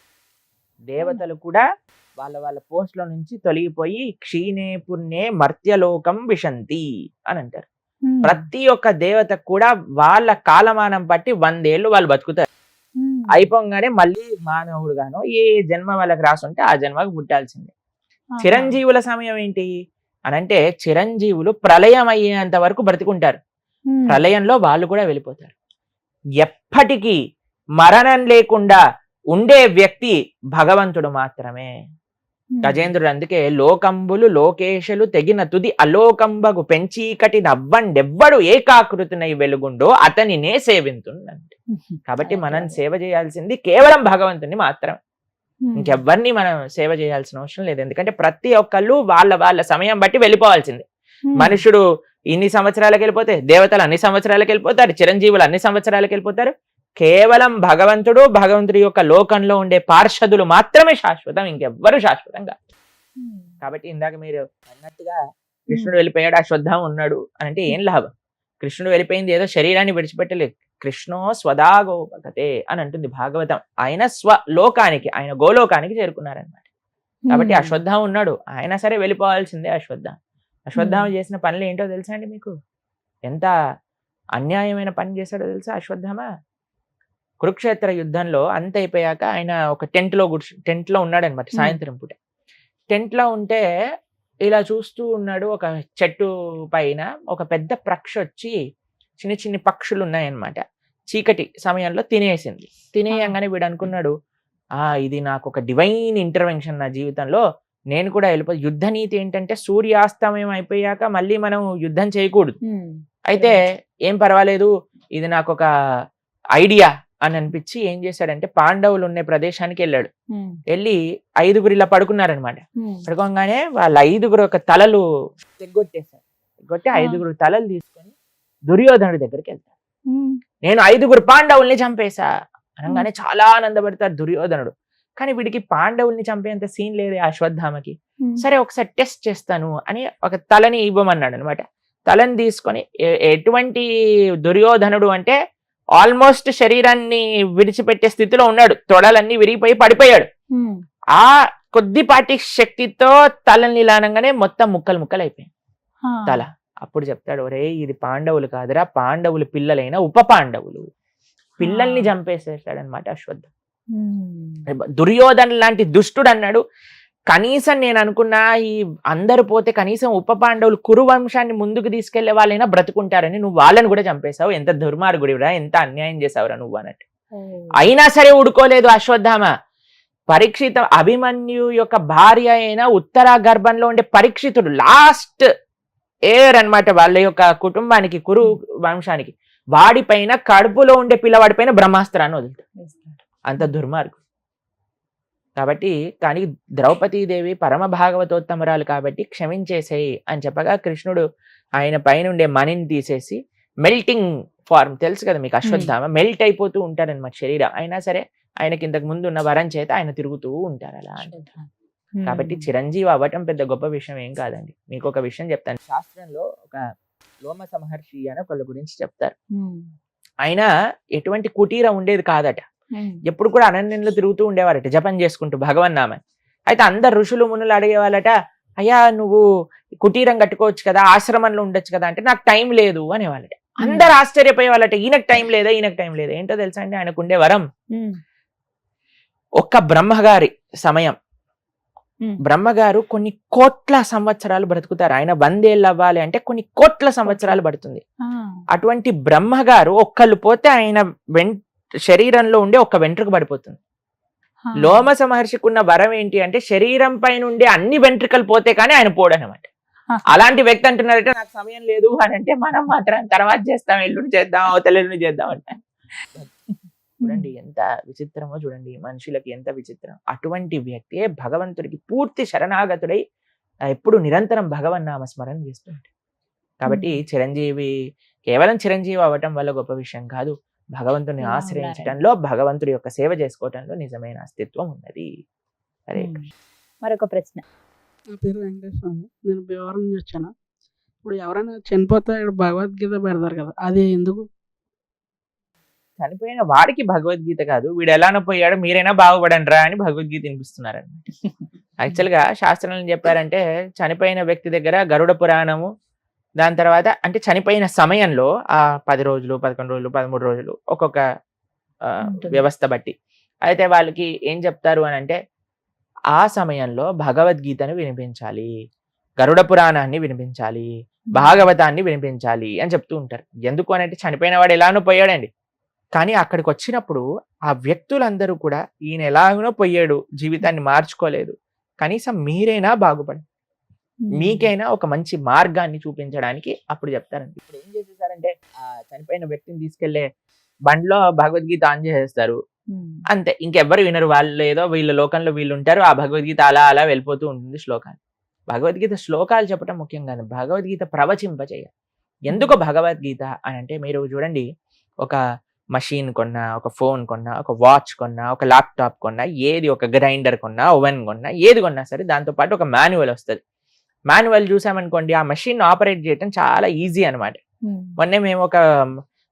దేవతలు కూడా వాళ్ళ వాళ్ళ పోస్ట్ లో నుంచి తొలగిపోయి క్షీణే పుణ్యే మర్త్యలోకం విశంతి అని అంటారు. ప్రతి ఒక్క దేవతకు కూడా వాళ్ళ కాలమానం బట్టి 100 ఏళ్ళు వాళ్ళు బతుకుతారు. అయిపోగానే మళ్ళీ మానవుడు గాను ఏ జన్మ వాళ్ళకి రాసుంటే ఆ జన్మకు పుట్టాల్సిందే. చిరంజీవుల సమయం ఏంటి అని అంటే చిరంజీవులు ప్రళయం అయ్యేంత వరకు బ్రతికుంటారు. ప్రళయంలో వాళ్ళు కూడా వెళ్ళిపోతారు. ఎప్పటికీ మరణం లేకుండా ఉండే వ్యక్తి భగవంతుడు మాత్రమే. గజేంద్రుడు అందుకే లోకంబులు లోకేశలు తెగిన తుది అలోకంబగు పెంచీకటి నవ్వండెవ్వడు ఏకాకృతినై వెలుగుండో అతనినే సేవింతుందంటే. కాబట్టి మనం సేవ చేయాల్సింది కేవలం భగవంతుని మాత్రం, ఇంకెవ్వరిని మనం సేవ చేయాల్సిన అవసరం లేదు. ఎందుకంటే ప్రతి ఒక్కళ్ళు వాళ్ళ వాళ్ళ సమయం బట్టి వెళ్ళిపోవాల్సిందే. మనుషుడు ఇన్ని సంవత్సరాలకు వెళ్ళిపోతే, దేవతలు అన్ని సంవత్సరాలకు వెళ్ళిపోతారు, చిరంజీవులు అన్ని సంవత్సరాలకు వెళ్ళిపోతారు. కేవలం భగవంతుడు, భగవంతుడి యొక్క లోకంలో ఉండే పార్షదులు మాత్రమే శాశ్వతం, ఇంకెవ్వరు శాశ్వతం కాదు. కాబట్టి ఇందాక మీరు అన్నట్టుగా కృష్ణుడు వెళ్ళిపోయాడు, అశ్వత్థామ ఉన్నాడు అని అంటే ఏం లాభం? కృష్ణుడు వెళ్ళిపోయింది ఏదో శరీరాన్ని విడిచిపెట్టలేదు. కృష్ణో స్వదాగోపగతే అని అంటుంది భాగవతం. ఆయన స్వలోకానికి, ఆయన గోలోకానికి చేరుకున్నారనమాట. కాబట్టి అశ్వత్థామ ఉన్నాడు, ఆయన సరే వెళ్ళిపోవాల్సిందే. అశ్వత్థామ చేసిన పనులు ఏంటో తెలుసా అండి మీకు? ఎంత అన్యాయమైన పని చేశాడో తెలుసా అశ్వత్థామ? కురుక్షేత్ర యుద్ధంలో అంత అయిపోయాక ఆయన ఒక టెంట్ లో ఉన్నాడు అనమాట. సాయంత్రం పూట టెంట్ లో ఉంటే ఇలా చూస్తూ ఉన్నాడు. ఒక చెట్టు పైన ఒక పెద్ద పక్షి వచ్చి, చిన్న చిన్న పక్షులు ఉన్నాయన్నమాట, చీకటి సమయంలో తినేసింది. తినేయంగానే వీడు అనుకున్నాడు, ఇది నాకు ఒక డివైన్ ఇంటర్వెన్షన్ నా జీవితంలో, నేను కూడా యుద్ధ నీతి ఏంటంటే సూర్యాస్తమయం అయిపోయాక మళ్ళీ మనం యుద్ధం చేయకూడదు. అయితే ఏం పర్వాలేదు, ఇది నాకు ఒక ఐడియా అని అనిపించి ఏం చేశాడంటే పాండవులు ఉండే ప్రదేశానికి వెళ్ళాడు. వెళ్ళి 5గురు ఇలా పడుకున్నారనమాట. పడుకోగానే వాళ్ళ 5గురు ఒక తలలు తెగ్గొట్టేశారు. తెగ్గొట్టి 5గురు తలలు తీసుకొని దుర్యోధనుడి దగ్గరికి వెళ్తారు. నేను 5గురు పాండవుల్ని చంపేశా అనగానే చాలా ఆనందపడతారు దుర్యోధనుడు. కానీ వీడికి పాండవుల్ని చంపేంత సీన్ లేదు అశ్వత్థామకి. సరే ఒకసారి టెస్ట్ చేస్తాను అని ఒక తలని ఇవ్వమన్నాడు అనమాట. తలని తీసుకొని, ఎటువంటి దుర్యోధనుడు అంటే ఆల్మోస్ట్ శరీరాన్ని విడిచిపెట్టే స్థితిలో ఉన్నాడు, తొడలన్నీ విరిగిపోయి పడిపోయాడు. ఆ కొద్దిపాటి శక్తితో తలని లానంగానే మొత్తం ముక్కలు ముక్కలు అయిపోయింది తల. అప్పుడు చెప్తాడు, ఒరే ఇది పాండవులు కాదురా, పాండవులు పిల్లలైన ఉప పాండవులు, పిల్లల్ని చంపేసేసాడనమాట అశ్వత్థామ. దుర్యోధన లాంటి దుష్టుడు అన్నాడు. కనీసం నేను అనుకున్నా ఈ అందరు పోతే కనీసం ఉప పాండవులు కురు వంశాన్ని ముందుకు తీసుకెళ్లే వాళ్ళైనా బ్రతుకుంటారని, నువ్వు వాళ్ళని కూడా చంపేశావు, ఎంత దుర్మార్గుడివిరా, ఎంత అన్యాయం చేసావురా నువ్వు అన్నట్టు. అయినా సరే ఊడుకోలేదు అశ్వత్థామ. పరీక్షిత అభిమన్యు యొక్క భార్య అయిన ఉత్తర గర్భంలో ఉండే పరీక్షితుడు లాస్ట్ ఎయిర్ అన్నమాట వాళ్ళ యొక్క కుటుంబానికి, కురు వంశానికి. వాడిపైన, కడుపులో ఉండే పిల్లవాడి పైన బ్రహ్మాస్త్రాన్ని వదులుతాడు. అంత దుర్మార్గుడు. కాబట్టి కానీ ద్రౌపదీదేవి పరమ భాగవతోత్తమరాలు కాబట్టి క్షమించేసేయి అని చెప్పగా కృష్ణుడు ఆయన పైన ఉండే మణిని తీసేసి, మెల్టింగ్ ఫార్మ్ తెలుసు కదా మీకు, అశ్వత్థామ మెల్ట్ అయిపోతూ ఉంటారనమాట శరీరం. అయినా సరే ఆయనకి ఇంతకు ముందు ఉన్న వరం చేత ఆయన తిరుగుతూ ఉంటారు అలా. కాబట్టి చిరంజీవి అవ్వటం పెద్ద గొప్ప విషయం ఏం కాదండి. మీకు ఒక విషయం చెప్తాను. శాస్త్రంలో ఒక లోమస మహర్షి అని ఒకళ్ళ గురించి చెప్తారు. ఆయన ఎటువంటి కుటీరం ఉండేది కాదట. ఎప్పుడు కూడా అరణ్యంలో తిరుగుతూ ఉండేవారట, జపం చేసుకుంటూ భగవన్నామని. అయితే అందరు ఋషులు మునులు అడిగేవాళ్ళట, అయ్యా నువ్వు కుటీరం కట్టుకోవచ్చు కదా, ఆశ్రమంలో ఉండొచ్చు కదా అంటే నాకు టైం లేదు అనేవాళ్ళట. అందరు ఆశ్చర్యపోయేవాళ్ళట, ఈయనకు టైం లేదా, ఈయనకు టైం లేదా. ఏంటో తెలుసా అండి ఆయనకు ఉండే వరం, ఒక్క బ్రహ్మగారి సమయం. బ్రహ్మగారు కొన్ని కోట్ల సంవత్సరాలు బ్రతుకుతారు. ఆయన 100 ఏళ్ళు అవ్వాలి అంటే కొన్ని కోట్ల సంవత్సరాలు పడుతుంది. అటువంటి బ్రహ్మగారు ఒక్కళ్ళు పోతే ఆయన శరీరంలో ఉండే ఒక్క వెంట్రుక పడిపోతుంది. లోమస మహర్షికి ఉన్న వరం ఏంటి అంటే శరీరం పైన ఉండే అన్ని వెంట్రుకలు పోతే కానీ ఆయన పోడనమాట. అలాంటి వ్యక్తి అంటున్నారంటే నాకు సమయం లేదు అని అంటే మనం మాత్రం తర్వాత చేస్తాం, ఎల్లుండి చేద్దాం, అవతల ఎల్లుండి చేద్దాం అంటే. చూడండి ఎంత విచిత్రమో, చూడండి మనుషులకి ఎంత విచిత్రం. అటువంటి వ్యక్తి భగవంతుడికి పూర్తి శరణాగతుడై ఎప్పుడు నిరంతరం భగవన్నామ స్మరణ చేస్తుంటాడు. కాబట్టి చిరంజీవి కేవలం చిరంజీవి అవ్వటం వల్ల గొప్ప విషయం కాదు, భగవంతుని ఆశ్రయించడంలో, భగవంతుడి యొక్క సేవ చేసుకోవటంలో నిజమైన అస్తిత్వం ఉన్నది. అరే మరొక ప్రశ్న. నా పేరు వెంకటేశ్వర, నేను భీమవరం నుంచి వచ్చాను. ఇప్పుడు ఎవరైనా చనిపోతే ఇక్కడ భగవద్గీత పెడతారు కదా, అది ఎందుకు? చనిపోయిన వాడికి భగవద్గీత కాదు, వీడు ఎలానో పోయాడు మీరైనా బాగుపడండి రా అని భగవద్గీత వినిపిస్తున్నారండి. యాక్చువల్గా శాస్త్రంలో ఏం చెప్పారంటే చనిపోయిన వ్యక్తి దగ్గర గరుడ పురాణము, దాని తర్వాత అంటే చనిపోయిన సమయంలో ఆ 10 రోజులు 11 రోజులు 13 రోజులు ఒక్కొక్క ఉంటుంది. వ్యవస్థ బట్టి అయితే వాళ్ళకి ఏం చెప్తారు అని అంటే ఆ సమయంలో భగవద్గీతను వినిపించాలి, గరుడ పురాణాన్ని వినిపించాలి, భాగవతాన్ని వినిపించాలి అని చెప్తూ ఉంటారు. ఎందుకు అని అంటే చనిపోయిన వాడు ఎలానో పోయాడండి, కానీ అక్కడికి వచ్చినప్పుడు ఆ వ్యక్తులందరూ కూడా ఈయన ఎలాగనో పోయాడు, జీవితాన్ని మార్చుకోలేదు, కనీసం మీరైనా బాగుపడండి, మీకైనా ఒక మంచి మార్గాన్ని చూపించడానికి అప్పుడు చెప్తారండి. ఇప్పుడు ఏం చేసేసారంటే ఆ చనిపోయిన వ్యక్తిని తీసుకెళ్లే బండిలో భగవద్గీత ఆన్ చేసేస్తారు, అంతే, ఇంకెవ్వరు వినరు. వాళ్ళు ఏదో వీళ్ళ లోకంలో వీళ్ళు ఉంటారు, ఆ భగవద్గీత అలా అలా వెళ్ళిపోతూ ఉంటుంది శ్లోకాలు. భగవద్గీత శ్లోకాలు చెప్పడం ముఖ్యం కాదు, భగవద్గీత ప్రవచింపచేయాలి. ఎందుకు భగవద్గీత అని అంటే మీరు చూడండి, ఒక మషిన్ కొన్నా, ఒక ఫోన్ కొన్నా, ఒక వాచ్ కొన్నా, ఒక ల్యాప్టాప్ కొన్నా, ఏది ఒక గ్రైండర్ కొన్నా, ఓవెన్ కొన్నా, ఏది కొన్నా సరే దాంతోపాటు ఒక మాన్యువల్ వస్తుంది. మాన్యువల్ చూసామనుకోండి ఆ మషిన్ ఆపరేట్ చేయడం చాలా ఈజీ అనమాట. మొన్నే మేము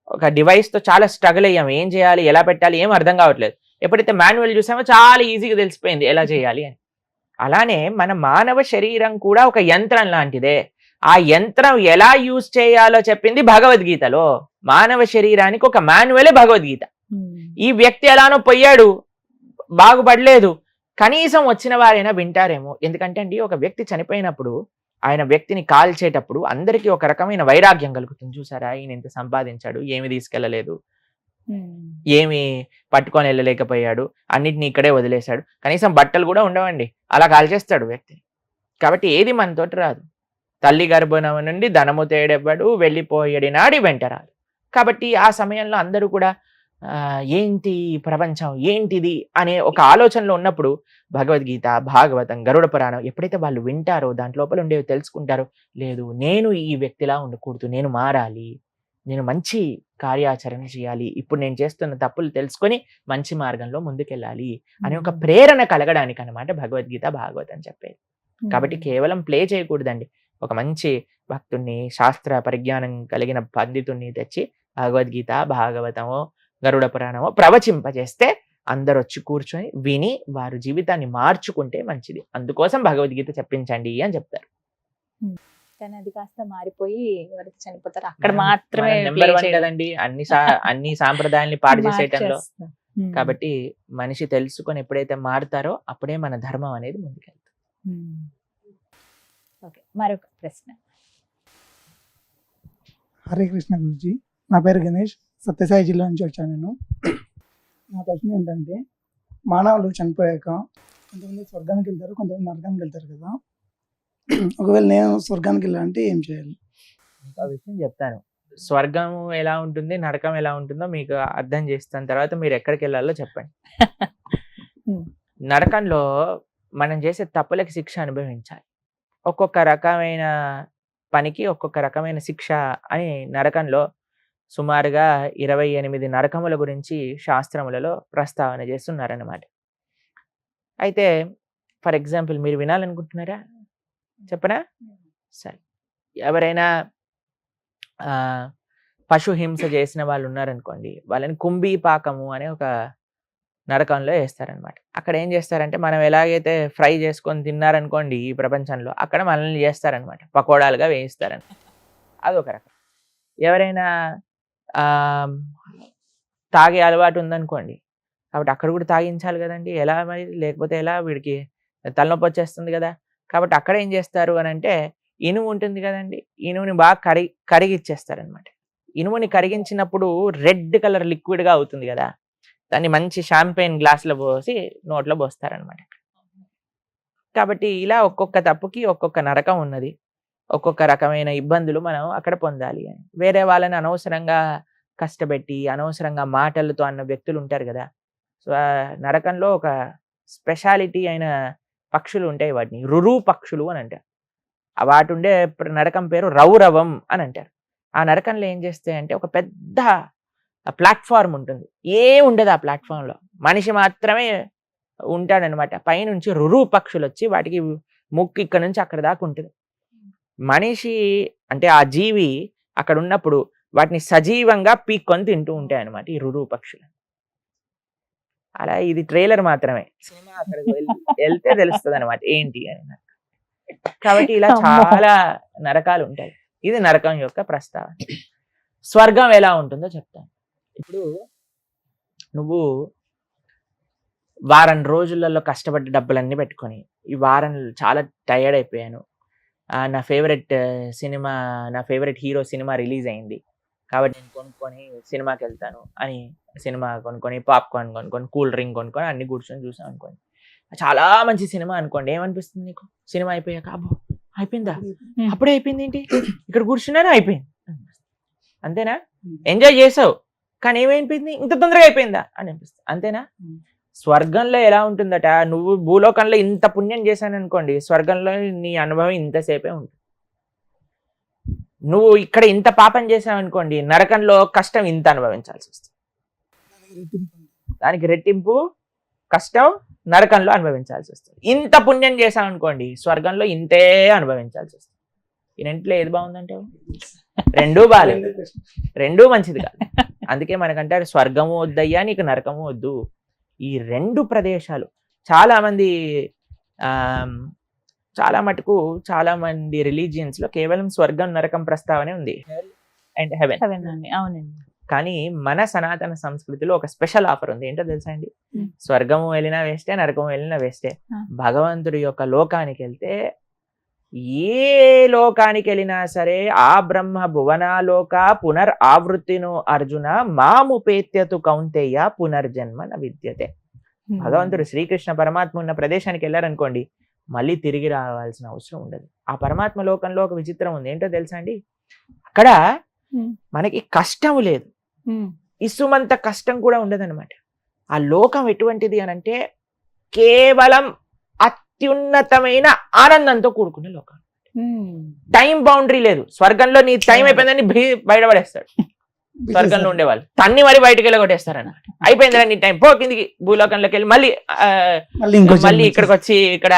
ఒక డివైస్ తో చాలా స్ట్రగుల్ అయ్యాము, ఏం చేయాలి ఎలా పెట్టాలి ఏం అర్థం కావట్లేదు. ఎప్పుడైతే మాన్యువల్ చూసామో చాలా ఈజీగా తెలిసిపోయింది ఎలా చేయాలి అని. అలానే మన మానవ శరీరం కూడా ఒక యంత్రం లాంటిదే, ఆ యంత్రం ఎలా యూజ్ చేయాలో చెప్పింది భగవద్గీతలో. మానవ శరీరానికి ఒక మాన్యువలే భగవద్గీత. ఈ వ్యక్తి ఎలానో పోయాడు, బాగుపడలేదు, కనీసం వచ్చిన వారైనా వింటారేమో. ఎందుకంటే అండి ఒక వ్యక్తి చనిపోయినప్పుడు ఆయన వ్యక్తిని కాల్చేటప్పుడు అందరికీ ఒక రకమైన వైరాగ్యం కలుగుతుంది. చూసారా ఈయన ఇంత సంపాదించాడు, ఏమి తీసుకెళ్ళలేదు, ఏమి పట్టుకొని వెళ్ళలేకపోయాడు, అన్నిటిని ఇక్కడే వదిలేశాడు, కనీసం బట్టలు కూడా ఉండవండి, అలా కాల్చేస్తాడు వ్యక్తిని. కాబట్టి ఏది మనతోటి రాదు, తల్లి గర్భం నుండి ధనము తేడెవ్వడు, వెళ్ళిపోయేడి నాడి వెంటరాడు. కాబట్టి ఆ సమయంలో అందరూ కూడా ఏంటి ప్రపంచం ఏంటిది అనే ఒక ఆలోచనలో ఉన్నప్పుడు భగవద్గీత, భాగవతం, గరుడ పురాణం ఎప్పుడైతే వాళ్ళు వింటారో దాంట్ లోపల ఉండేవి తెలుసుకుంటారో, లేదు నేను ఈ వ్యక్తిలా ఉండకూడదు, నేను మారాలి, నేను మంచి కార్యాచరణ చేయాలి, ఇప్పుడు నేను చేస్తున్న తప్పులు తెలుసుకొని మంచి మార్గంలో ముందుకెళ్ళాలి అనే ఒక ప్రేరణ కలగడానికి అన్నమాట భగవద్గీత, భాగవతం చెప్పేది. కాబట్టి కేవలం ప్లే చేయకూడదండి, ఒక మంచి భక్తుణ్ణి, శాస్త్ర పరిజ్ఞానం కలిగిన పండితుణ్ణి తెచ్చి భగవద్గీత, భాగవతమో, గరుడ పురాణమో ప్రవచింపజేస్తే అందరు వచ్చి కూర్చొని విని వారు జీవితాన్ని మార్చుకుంటే మంచిది. అందుకోసం భగవద్గీత చెప్పించండి అని చెప్తారు. కానీ అది కాస్త మారిపోయి ఎవరైతే చనిపోతారో అక్కడ మాత్రమే నెంబర్ 1 కదండి అన్ని సాంప్రదాయాల్ని పాడు చేసేయటంలో. కాబట్టి మనిషి తెలుసుకొని ఎప్పుడైతే మారుతారో అప్పుడే మన ధర్మం అనేది ముందుకెళ్తుంది. ఓకే, మరొక ప్రశ్న. హరే కృష్ణ గురుజీ, నా పేరు గణేష్, సత్యసాయి జిల్లా నుంచి వచ్చాను నేను. నా ప్రశ్న ఏంటంటే మానవులు చనిపోయాక కొంతమంది స్వర్గానికి వెళ్తారు, కొంతమంది నరకానికి వెళ్తారు కదా. ఒకవేళ నేను స్వర్గానికి వెళ్ళాలంటే ఏం చేయాలి? ఒక విషయం చెప్తాను, స్వర్గం ఎలా ఉంటుంది, నరకం ఎలా ఉంటుందో మీకు అర్థం చేస్తాను, తర్వాత మీరు ఎక్కడికి వెళ్ళాలో చెప్పండి. నరకంలో మనం చేసే తప్పులకి శిక్ష అనుభవించాలి. ఒక్కొక్క రకమైన పనికి ఒక్కొక్క రకమైన శిక్ష అని నరకంలో సుమారుగా 28 నరకముల గురించి శాస్త్రములలో ప్రస్తావన చేస్తున్నారన్నమాట. అయితే ఫర్ ఎగ్జాంపుల్ మీరు వినాలనుకుంటున్నారా, చెప్పనా? సరే, ఎవరైనా పశు హింస చేసిన వాళ్ళు ఉన్నారనుకోండి, వాళ్ళని కుంభీపాకము అనే ఒక నరకంలో వేస్తారనమాట. అక్కడ ఏం చేస్తారంటే మనం ఎలాగైతే ఫ్రై చేసుకొని తిన్నారనుకోండి ఈ ప్రపంచంలో, అక్కడ మనల్ని చేస్తారనమాట, పకోడాలుగా వేయిస్తారని. అదొక రకం. ఎవరైనా తాగే అలవాటు ఉందనుకోండి, కాబట్టి అక్కడ కూడా తాగించాలి కదండి, ఎలా మరి, లేకపోతే ఎలా, వీడికి తలనొప్పి వచ్చేస్తుంది కదా. కాబట్టి అక్కడ ఏం చేస్తారు అని అంటే ఇనుము ఉంటుంది కదండి, ఇనుముని బాగా కరిగిచ్చేస్తారనమాట. ఇనుముని కరిగించినప్పుడు రెడ్ కలర్ లిక్విడ్గా అవుతుంది కదా, దాన్ని మంచి షాంపెయిన్ గ్లాసులో పోసి నోట్లో పోస్తారనమాట. కాబట్టి ఇలా ఒక్కొక్క తప్పుకి ఒక్కొక్క నరకం ఉన్నది, ఒక్కొక్క రకమైన ఇబ్బందులు మనం అక్కడ పొందాలి అని. వేరే వాళ్ళని అనవసరంగా కష్టపెట్టి అనవసరంగా మాటలతో అన్న వ్యక్తులు ఉంటారు కదా. సో నరకంలో ఒక స్పెషాలిటీ అయిన పక్షులు ఉంటాయి, వాటిని రురు పక్షులు అని అంటారు. వాటి ఉండే నరకం పేరు రౌరవం అని అంటారు. ఆ నరకంలో ఏం చేస్తాయంటే ఒక పెద్ద ప్లాట్ఫామ్ ఉంటుంది, ఉండదు ఆ ప్లాట్ఫామ్లో, మనిషి మాత్రమే ఉంటాడనమాట. పైనుంచి రురు పక్షులు వచ్చి వాటికి ముక్కు ఇక్కడ నుంచి అక్కడ దాకా ఉంటుంది. మనిషి అంటే ఆ జీవి అక్కడ ఉన్నప్పుడు వాటిని సజీవంగా పీక్కొని తింటూ ఉంటాయి అనమాట ఈ రురు పక్షులు. అలా ఇది ట్రైలర్ మాత్రమే, సినిమా అక్కడికి వెళ్తే తెలుస్తుంది అనమాట ఏంటి అని. కాబట్టి ఇలా చాలా నరకాలు ఉంటాయి. ఇది నరకం యొక్క ప్రస్తావన. స్వర్గం ఎలా ఉంటుందో చెప్తాను. ఇప్పుడు నువ్వు వారం రోజులలో కష్టపడ్డ డబ్బులన్నీ పెట్టుకొని ఈ వారం చాలా టైర్డ్ అయిపోయాను, నా ఫేవరెట్ హీరో సినిమా రిలీజ్ అయింది కాబట్టి నేను కొనుక్కొని సినిమాకి వెళ్తాను అని సినిమా కొనుక్కొని పాప్కార్న్ కొనుక్కొని కూల్ డ్రింక్ కొనుక్కొని అన్ని కూర్చొని చూసాం అనుకోండి, చాలా మంచి సినిమా అనుకోండి, ఏమనిపిస్తుంది నీకు? సినిమా అయిపోయాక అబ్బో అయిపోయిందా, అప్పుడే అయిపోయింది ఏంటి, ఇక్కడ కూర్చున్నాను అయిపోయింది, అంతేనా? ఎంజాయ్ చేసావు కానీ ఏమైపోయింది, ఇంత తొందరగా అయిపోయిందా అని అనిపిస్తుంది, అంతేనా? స్వర్గంలో ఎలా ఉంటుందట, నువ్వు భూలోకంలో ఇంత పుణ్యం చేశాను అనుకోండి, స్వర్గంలో నీ అనుభవం ఇంతసేపే ఉంటుంది. నువ్వు ఇక్కడ ఇంత పాపం చేసావు అనుకోండి, నరకంలో కష్టం ఇంత అనుభవించాల్సి వస్తుంది. దానికి రెట్టింపు కష్టం నరకంలో అనుభవించాల్సి వస్తుంది. ఇంత పుణ్యం చేసావు అనుకోండి, స్వర్గంలో ఇంతే అనుభవించాల్సి వస్తుంది. ఈ రెంట్లో ఏది బాగుందంటే రెండూ బాగాలేదు, రెండూ మంచిది కాదు. అందుకే మనకంటారు స్వర్గము వద్దయ్యా నీకు నరకము వద్దు. ఈ రెండు ప్రదేశాలు చాలా మంది రిలీజియన్స్ లో కేవలం స్వర్గం నరకం ప్రస్తావనే ఉంది, అండ్ హెవెన్. అవునండి. కానీ మన సనాతన సంస్కృతిలో ఒక స్పెషల్ ఆఫర్ ఉంది, ఏంటో తెలుసా అండి? స్వర్గము వెళ్ళినా వేస్తే, నరకము వెళ్ళినా వేస్తే, భగవంతుడి యొక్క లోకానికి వెళ్తే, ఏ లోకానికి వెళ్ళినా సరే ఆ బ్రహ్మ భువనాలోక పునర్ ఆవృత్తిను అర్జున మాముపేత్యతు కౌంతేయ పునర్జన్మ న విద్యతే. భగవంతుడు శ్రీకృష్ణ పరమాత్మ ఉన్న ప్రదేశానికి వెళ్ళారనుకోండి, మళ్ళీ తిరిగి రావాల్సిన అవసరం ఉండదు. ఆ పరమాత్మ లోకంలో ఒక విచిత్రం ఉంది, ఏంటో తెలుసా అండి? అక్కడ మనకి కష్టం లేదు, ఇసుమంత కష్టం కూడా ఉండదు అనమాట. ఆ లోకం ఎటువంటిది అని అంటే కేవలం అత్యున్నతమైన ఆనందంతో కూడుకున్న లోకం. టైం బౌండరీ లేదు. స్వర్గంలో నీ టైం అయిపోయిందని బయటపడేస్తాడు స్వర్గంలో ఉండేవాళ్ళు, తన్ని మరి బయటకు వెళ్ళి కొట్టేస్తారన్నమాట. అయిపోయిందిరా నీ టైం, పో కిందికి భూలోకంలోకి వెళ్ళి మళ్ళీ ఇక్కడికి వచ్చి ఇక్కడ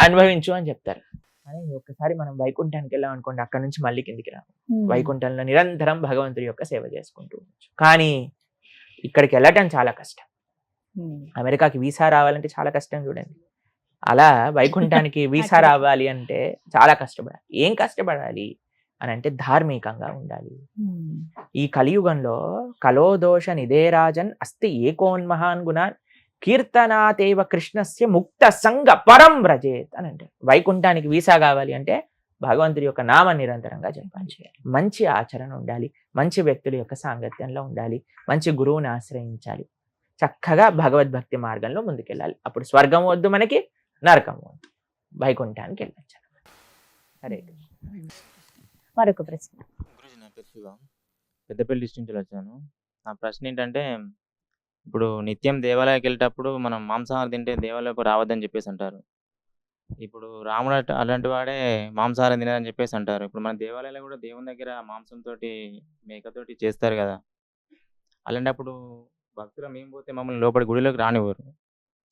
అనుభవించు అని చెప్తారు. కానీ ఒక్కసారి మనం వైకుంఠానికి వెళ్ళాం అనుకోండి, అక్కడ నుంచి మళ్ళీ కిందికి రాము. వైకుంఠంలో నిరంతరం భగవంతుడి యొక్క సేవ చేసుకుంటూ ఉండొచ్చు. కానీ ఇక్కడికి వెళ్ళటం చాలా కష్టం. అమెరికాకి వీసా రావాలంటే చాలా కష్టం చూడండి. అలా వైకుంఠానికి వీసా రావాలి అంటే చాలా కష్టపడాలి. ఏం కష్టపడాలి అని అంటే ధార్మికంగా ఉండాలి. ఈ కలియుగంలో కలోదోష నిదేరాజన్ అస్తి ఏకోన్మహాన్ గుణాన్ కీర్తనాతేవ కృష్ణస్య ముక్త సంగ పరం వ్రజేత్ అని అంటే, వైకుంఠానికి వీసా కావాలి అంటే భగవంతుడి యొక్క నామ నిరంతరంగా జపం చేయాలి, మంచి ఆచరణ ఉండాలి, మంచి వ్యక్తుల యొక్క సాంగత్యంలో ఉండాలి, మంచి గురువుని ఆశ్రయించాలి, చక్కగా భగవద్భక్తి మార్గంలో ముందుకెళ్ళాలి. అప్పుడు స్వర్గం వద్దు మనకి, నరకం వద్దు, వైకుంఠానికి వెళ్ళచ్చు. సరే, మరొక ప్రశ్న. నా పేరు శివ, పెద్దపల్లి డిస్ట్రిక్ట్ నుంచి వచ్చాను. నా ప్రశ్న ఏంటంటే, ఇప్పుడు నిత్యం దేవాలయానికి వెళ్ళేటప్పుడు మనం మాంసాహారం తింటే దేవాలయకు రావద్దని చెప్పేసి అంటారు. ఇప్పుడు రాముడు అలాంటి వాడే మాంసాహారం తినదని చెప్పేసి అంటారు. ఇప్పుడు మన దేవాలయాలు కూడా దేవుని దగ్గర మాంసంతో మేకతోటి చేస్తారు కదా, అలాంటప్పుడు భక్తులు మేము పోతే మమ్మల్ని లోపలి గుడిలోకి రానివ్వరు.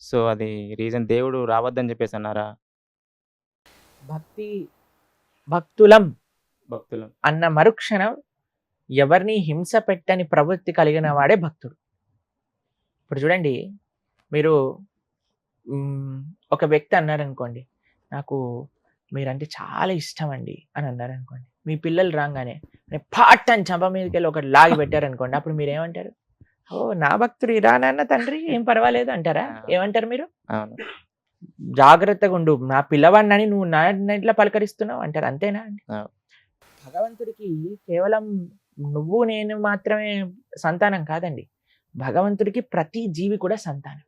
సో అది రీజన్ దేవుడు రావద్దని చెప్పేసి అన్నారా? భక్తులం భక్తులు అన్న మరుక్షణం ఎవరిని హింస పెట్టని ప్రవృత్తి కలిగిన వాడే భక్తుడు. ఇప్పుడు చూడండి, మీరు ఒక వ్యక్తి అన్నారనుకోండి, నాకు మీరంటే చాలా ఇష్టం అండి అని అన్నారనుకోండి, మీ పిల్లలు రాగానే పాట్ అని చంప మీదకి వెళ్ళి ఒకటి లాగి పెట్టారనుకోండి, అప్పుడు మీరు ఏమంటారు? ఓ నా భక్తుడు ఇరా నాన్న తండ్రి ఏం పర్వాలేదు అంటారా? ఏమంటారు మీరు? జాగ్రత్తగా ఉండు, నా పిల్లవాడిని నువ్వు నా ఇంట్లో పలకరిస్తున్నావు అంటారు, అంతేనా అండి? భగవంతుడికి కేవలం నువ్వు నేను మాత్రమే సంతానం కాదండి, భగవంతుడికి ప్రతి జీవి కూడా సంతానం.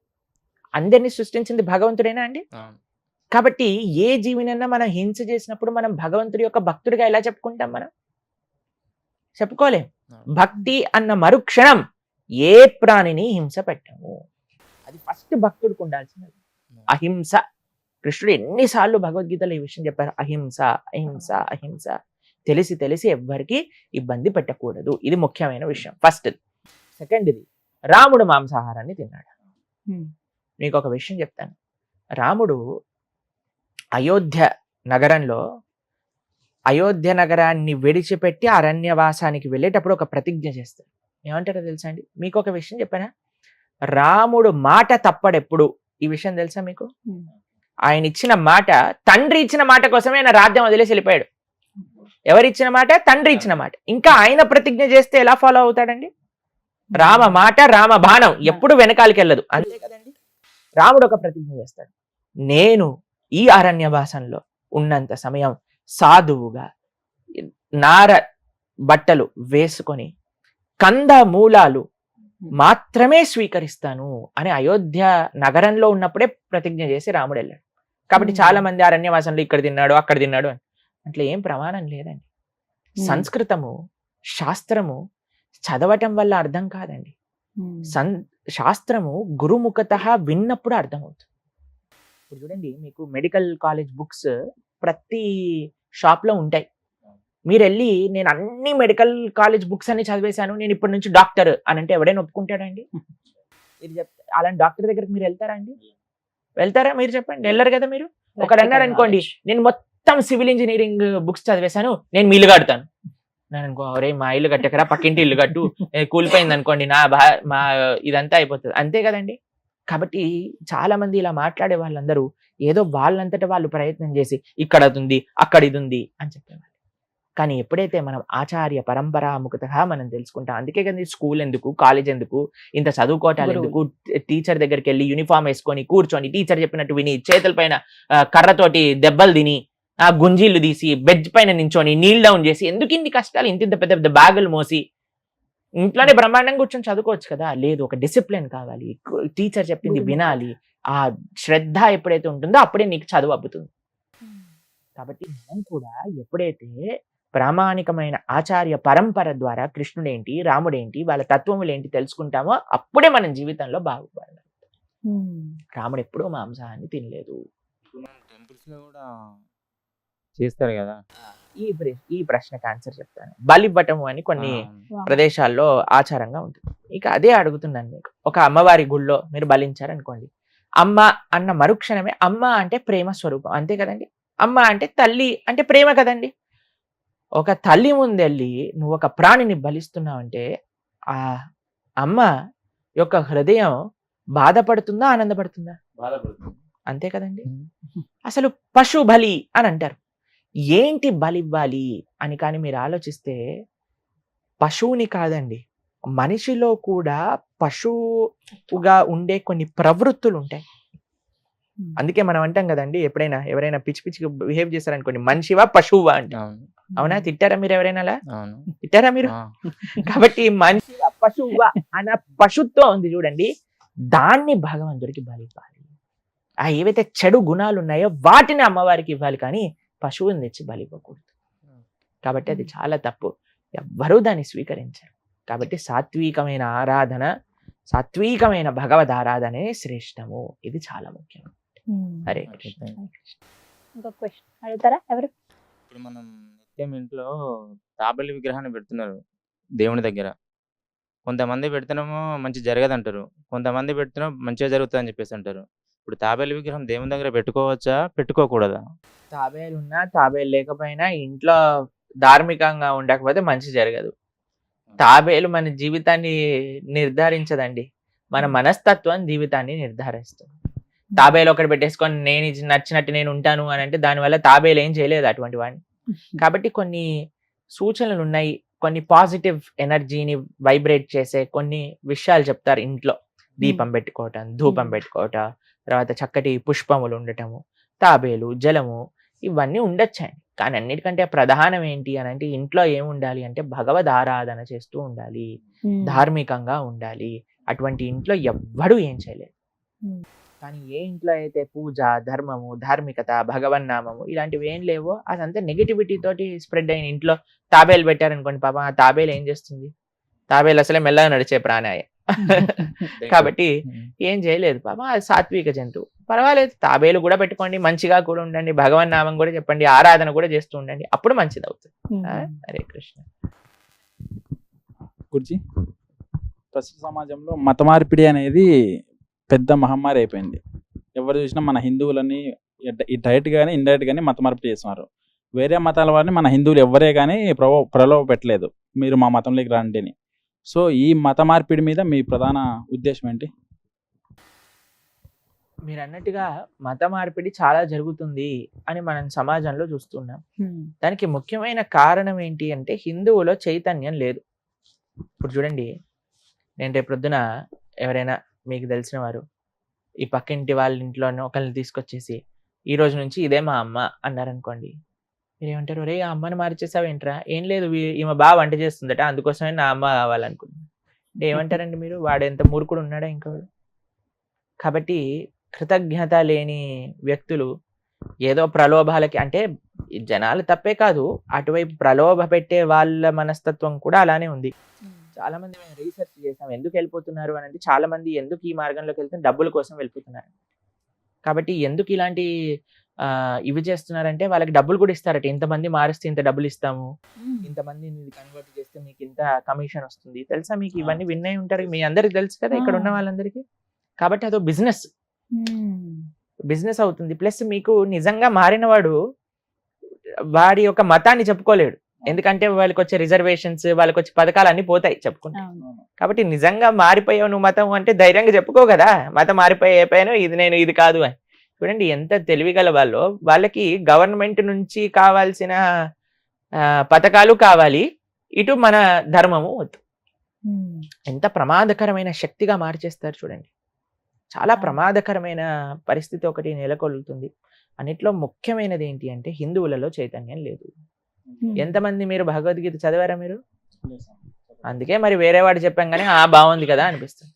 అందరినీ సృష్టించింది భగవంతుడేనా అండి? కాబట్టి ఏ జీవినన్నా మనం హింస చేసినప్పుడు మనం భగవంతుడి యొక్క భక్తుడిగా ఎలా చెప్పుకుంటాం? మనం చెప్పుకోలేం. భక్తి అన్న మరుక్షణం ఏ ప్రాణిని హింస పెట్టము, అది ఫస్ట్ భక్తుడికి ఉండాల్సినది. అహింస, కృష్ణుడు ఎన్నిసార్లు భగవద్గీతలో ఈ విషయం చెప్పారు, అహింస అహింస అహింస. తెలిసి ఎవ్వరికి ఇబ్బంది పెట్టకూడదు, ఇది ముఖ్యమైన విషయం. ఫస్ట్. సెకండ్ది, రాముడు మాంసాహారాన్ని తిన్నాడు. మీకు ఒక విషయం చెప్తాను. రాముడు అయోధ్య నగరంలో అయోధ్య నగరాన్ని విడిచిపెట్టి అరణ్యవాసానికి వెళ్ళేటప్పుడు ఒక ప్రతిజ్ఞ చేస్తారు. ఏమంటారో తెలుసా అండి? మీకు ఒక విషయం చెప్పానా? రాముడు మాట తప్పడెప్పుడు, ఈ విషయం తెలుసా మీకు? ఆయన ఇచ్చిన మాట, తండ్రి ఇచ్చిన మాట కోసమే ఆయన రాజ్యం వదిలేసి వెళ్ళిపోయాడు. ఎవరిచ్చిన మాట? తండ్రి ఇచ్చిన మాట. ఇంకా ఆయన ప్రతిజ్ఞ చేస్తే ఎలా ఫాలో అవుతాడండి? రామ మాట రామ బాణం ఎప్పుడు వెనకాలకి వెళ్ళదు, అంతే కదండి. రాముడు ఒక ప్రతిజ్ఞ చేస్తాడు, నేను ఈ అరణ్యవాసంలో ఉన్నంత సమయం సాధువుగా నార బట్టలు వేసుకొని కంద మూలాలు మాత్రమే స్వీకరిస్తాను అని అయోధ్య నగరంలో ఉన్నప్పుడే ప్రతిజ్ఞ చేసి రాముడు వెళ్ళాడు. కాబట్టి చాలా మంది అరణ్యవాసంలో ఇక్కడ తిన్నాడు అక్కడ తిన్నాడు అని అట్లా ఏం ప్రమాణం లేదండి. సంస్కృతము శాస్త్రము చదవటం వల్ల అర్థం కాదండి. శాస్త్రము గురుముఖత విన్నప్పుడు అర్థమవుతుంది. ఇప్పుడు చూడండి, మీకు మెడికల్ కాలేజ్ బుక్స్ ప్రతి షాప్ లో ఉంటాయి. మీరు వెళ్ళి నేను అన్ని మెడికల్ కాలేజ్ బుక్స్ అన్ని చదివేశాను, నేను ఇప్పటి నుంచి డాక్టర్ అని అంటే ఎవడైనా ఒప్పుకుంటాడండి? ఇది చెప్తే అలాంటి డాక్టర్ దగ్గరికి మీరు వెళ్తారా అండి? వెళ్తారా? మీరు చెప్పండి, వెళ్ళరు కదా. మీరు ఒకడు అన్నారు అనుకోండి, నేను మొత్తం సివిల్ ఇంజనీరింగ్ బుక్స్ చదివేశాను, నేను మీ ఇల్లు కడతాను. నేను అనుకో, అరే మా ఇల్లు కట్టకరా, పక్కింటి ఇల్లు కట్టు, కూలిపోయింది అనుకోండి మా ఇదంతా అయిపోతుంది, అంతే కదండి. కాబట్టి చాలా మంది ఇలా మాట్లాడే వాళ్ళందరూ ఏదో వాళ్ళంతటా వాళ్ళు ప్రయత్నం చేసి ఇక్కడ అది ఉంది అక్కడ ఇది ఉంది అని చెప్పేవాళ్ళు. కానీ ఎప్పుడైతే మనం ఆచార్య పరంపరాముఖతగా మనం తెలుసుకుంటాం, అందుకే కదా స్కూల్ ఎందుకు, కాలేజ్ ఎందుకు, ఇంత చదువుకోవటాలు ఎందుకు, టీచర్ దగ్గరికి వెళ్ళి యూనిఫామ్ వేసుకొని కూర్చొని టీచర్ చెప్పినట్టు విని చేతుల పైన కర్రతోటి దెబ్బలు తిని ఆ గుంజీలు తీసి బెడ్ పైన నించొని నీల్ డౌన్ చేసి ఎందుకు ఇన్ని కష్టాలు, ఇంత పెద్ద పెద్ద బ్యాగులు మోసి ఇంట్లోనే బ్రహ్మాండంగా కూర్చొని చదువుకోవచ్చు కదా. లేదు, ఒక డిసిప్లిన్ కావాలి, టీచర్ చెప్పింది వినాలి, ఆ శ్రద్ధ ఎప్పుడైతే ఉంటుందో అప్పుడే నీకు చదువు అబ్బుతుంది. కాబట్టి మనం కూడా ఎప్పుడైతే ప్రామాణికమైన ఆచార్య పరంపర ద్వారా కృష్ణుడేంటి రాముడేంటి వాళ్ళ తత్వములేంటి తెలుసుకుంటామో అప్పుడే మనం జీవితంలో బాగుపడాలి. రాముడు ఎప్పుడూ మాంసాహాన్ని తినలేదు. టెంపుల్స్ లో కూడా చేస్తారు కదా. ఈ ప్రశ్నకు ఆన్సర్ చెప్తాను. బలివ్వటము అని కొన్ని ప్రదేశాల్లో ఆచారంగా ఉంటుంది. ఇక అదే అడుగుతున్నాను మీకు, ఒక అమ్మవారి గుళ్ళో మీరు బలించారనుకోండి, అమ్మ అన్న మరుక్షణమే, అమ్మ అంటే ప్రేమ స్వరూపం, అంతే కదండి. అమ్మ అంటే తల్లి అంటే ప్రేమ కదండి. ఒక తల్లి ముందెళ్ళి నువ్వు ఒక ప్రాణిని బలిస్తున్నావంటే ఆ అమ్మ యొక్క హృదయం బాధపడుతుందా ఆనందపడుతుందా? బాధపడుతుంది. అంతే కదండి. అసలు పశు బలి అని అంటారు. ఏంటి బలి ఇవ్వాలి అని కానీ మీరు ఆలోచిస్తే పశువుని కాదండి, మనిషిలో కూడా పశువుగా ఉండే కొన్ని ప్రవృత్తులు ఉంటాయి. అందుకే మనం అంటాం కదండి, ఎప్పుడైనా ఎవరైనా పిచ్చి పిచ్చిగా బిహేవ్ చేశారనుకోండి, మనిషివా పశువువా అంటాం. అవునా? తిట్టారా మీరు ఎవరైనా అలా? తిట్టారా మీరు? కాబట్టి మనిషివా పశువువా అన్న పశుత్వం ఉంది చూడండి, దాన్ని భగవంతుడికి బలి ఇవ్వాలి. ఆ ఏవైతే చెడు గుణాలు ఉన్నాయో వాటిని అమ్మవారికి ఇవ్వాలి, కానీ పశువుని తెచ్చి బలి ఇవ్వకూడదు. కాబట్టి అది చాలా తప్పు, ఎవ్వరూ దాన్ని స్వీకరించారు. కాబట్టి సాత్వికమైన ఆరాధన, సాత్వికమైన భగవద్ ఆరాధనే శ్రేష్టము. ఇది చాలా ముఖ్యం. హరే కృష్ణ. ఇంకొక క్వశ్చన్ అడుగుతారా ఎవరు? ఇప్పుడు మనం నిత్యం ఇంట్లో తాబేలు విగ్రహాన్ని పెడుతున్నారు దేవుని దగ్గర. కొంతమంది పెడుతున్నామో మంచి జరగదంటారు, కొంతమంది పెడుతున్నాం మంచిగా జరుగుతుంది అని చెప్పేసి అంటారు. ఇప్పుడు తాబేలు విగ్రహం దేవుని దగ్గర పెట్టుకోవచ్చా పెట్టుకోకూడదా? తాబేలు ఉన్నా తాబేలు లేకపోయినా ఇంట్లో ధార్మికంగా ఉండకపోతే మంచి జరగదు. తాబేలు మన జీవితాన్ని నిర్ధారించదండి, మన మనస్తత్వం జీవితాన్ని నిర్ధారిస్తుంది. తాబేలు ఒకటి పెట్టేసుకొని నేను నచ్చినట్టు నేను ఉంటాను అని అంటే దానివల్ల తాబేలు ఏం చేయలేదు అటువంటి వాడిని. కాబట్టి కొన్ని సూచనలు ఉన్నాయి, కొన్ని పాజిటివ్ ఎనర్జీని వైబ్రేట్ చేసే కొన్ని విషయాలు చెప్తారు. ఇంట్లో దీపం పెట్టుకోవటం, ధూపం పెట్టుకోవటం, తర్వాత చక్కటి పుష్పములు ఉండటము, తాబేలు, జలము, ఇవన్నీ ఉండొచ్చండి. కానీ అన్నిటికంటే ప్రధానం ఏంటి అని అంటే ఇంట్లో ఏముండాలి అంటే భగవద్ ఆరాధన చేస్తూ ఉండాలి, ధార్మికంగా ఉండాలి. అటువంటి ఇంట్లో ఎవ్వడూ ఏం చేయలేదు. కానీ ఏ ఇంట్లో అయితే పూజ, ధర్మము, ధార్మికత, భగవన్నామము ఇలాంటివి ఏం లేవో అదంతా నెగిటివిటీ తోటి స్ప్రెడ్ అయిన ఇంట్లో తాబేలు పెట్టారనుకోండి, పాపం ఆ తాబేలు ఏం చేస్తుంది? తాబేలు అసలే మెల్లగా నడిచే ప్రాణాయ. కాబట్టి ఏం చేయలేదు పాపం, అది సాత్విక జంతువు, పర్వాలేదు. తాబేలు కూడా పెట్టుకోండి, మంచిగా కూడా ఉండండి, భగవన్ నామం కూడా చెప్పండి, ఆరాధన కూడా చేస్తూ ఉండండి, అప్పుడు మంచిది అవుతుంది. హరే కృష్ణ. గురుజీ, ప్రస్తుత సమాజంలో మత మార్పిడి అనేది పెద్ద మహమ్మారి అయిపోయింది. ఎవరు చూసినా మన హిందువులని డైరెక్ట్ గానీ ఇండైరెక్ట్ గానీ మత మార్పిడి చేస్తున్నారు. వేరే మతాల వారిని మన హిందువులు ఎవ్వరే కానీ ప్రలోభ పెట్టలేదు మీరు మా మతంలోకి రండి అని. సో ఈ మత మార్పిడి మీద మీ ప్రధాన ఉద్దేశం ఏంటి? మీరు అన్నట్టుగా మత మార్పిడి చాలా జరుగుతుంది అని మనం సమాజంలో చూస్తున్నాం. దానికి ముఖ్యమైన కారణం ఏంటి అంటే హిందువులో చైతన్యం లేదు. ఇప్పుడు చూడండి, నేను రేపు ప్రొద్దున ఎవరైనా మీకు తెలిసిన వారు ఈ పక్కింటి వాళ్ళ ఇంట్లోనే ఒకరిని తీసుకొచ్చేసి ఈ రోజు నుంచి ఇదే మా అమ్మ అన్నారనుకోండి, మీరేమంటారు? ఒరే ఆ అమ్మని మార్చేసావేంట్రా? ఏం లేదు, ఈమె బాగా వంట చేస్తుందట, అందుకోసమే నా అమ్మ కావాలనుకుంటున్నాను అంటే ఏమంటారండి మీరు? వాడు ఎంత మూర్ఖుడు ఉన్నాడా ఇంకోడు? కాబట్టి కృతజ్ఞత లేని వ్యక్తులు ఏదో ప్రలోభాలకి, అంటే జనాలు తప్పే కాదు, అటువైపు ప్రలోభ పెట్టే వాళ్ళ మనస్తత్వం కూడా అలానే ఉంది. చాలా మంది మేము రీసెర్చ్ చేసాం ఎందుకు వెళ్ళిపోతున్నారు అని అంటే, చాలా మంది ఎందుకు ఈ మార్గంలోకి వెళ్తే డబ్బుల కోసం వెళ్ళిపోతున్నారు. కాబట్టి ఎందుకు ఇలాంటి ఇవి చేస్తున్నారంటే వాళ్ళకి డబ్బులు కూడా ఇస్తారట. ఇంతమంది మారిస్తే ఇంత డబ్బులు ఇస్తాము, ఇంతమందిని కన్వర్ట్ చేస్తే మీకు ఇంత కమిషన్ వస్తుంది. తెలుసా మీకు? ఇవన్నీ వినే ఉంటారు, మీ అందరికి తెలుసు కదా ఇక్కడ ఉన్న వాళ్ళందరికీ. కాబట్టి అదో బిజినెస్ అవుతుంది. ప్లస్ మీకు నిజంగా మారినవాడు వాడి యొక్క మతాన్ని చెప్పుకోలేడు, ఎందుకంటే వాళ్ళకి వచ్చే రిజర్వేషన్స్, వాళ్ళకి వచ్చే పథకాలు అన్ని పోతాయి చెప్పుకుంటా. కాబట్టి నిజంగా మారిపోయావు నువ్వు మతం అంటే ధైర్యంగా చెప్పుకో కదా, మతం మారిపోయాను, ఇది నేను ఇది కాదు అని. చూడండి ఎంత తెలివిగల వాళ్ళో. వాళ్ళకి గవర్నమెంట్ నుంచి కావాల్సిన పథకాలు కావాలి, ఇటు మన ధర్మము వద్దు. ఎంత ప్రమాదకరమైన శక్తిగా మార్చేస్తారు చూడండి. చాలా ప్రమాదకరమైన పరిస్థితి ఒకటి నెలకొల్లుతుంది. అన్నిట్లో ముఖ్యమైనది ఏంటి అంటే హిందువులలో చైతన్యం లేదు. ఎంతమంది మీరు భగవద్గీత చదివారా మీరు? అందుకే మరి వేరే వాడు చెప్పాం కానీ బాగుంది కదా అనిపిస్తుంది.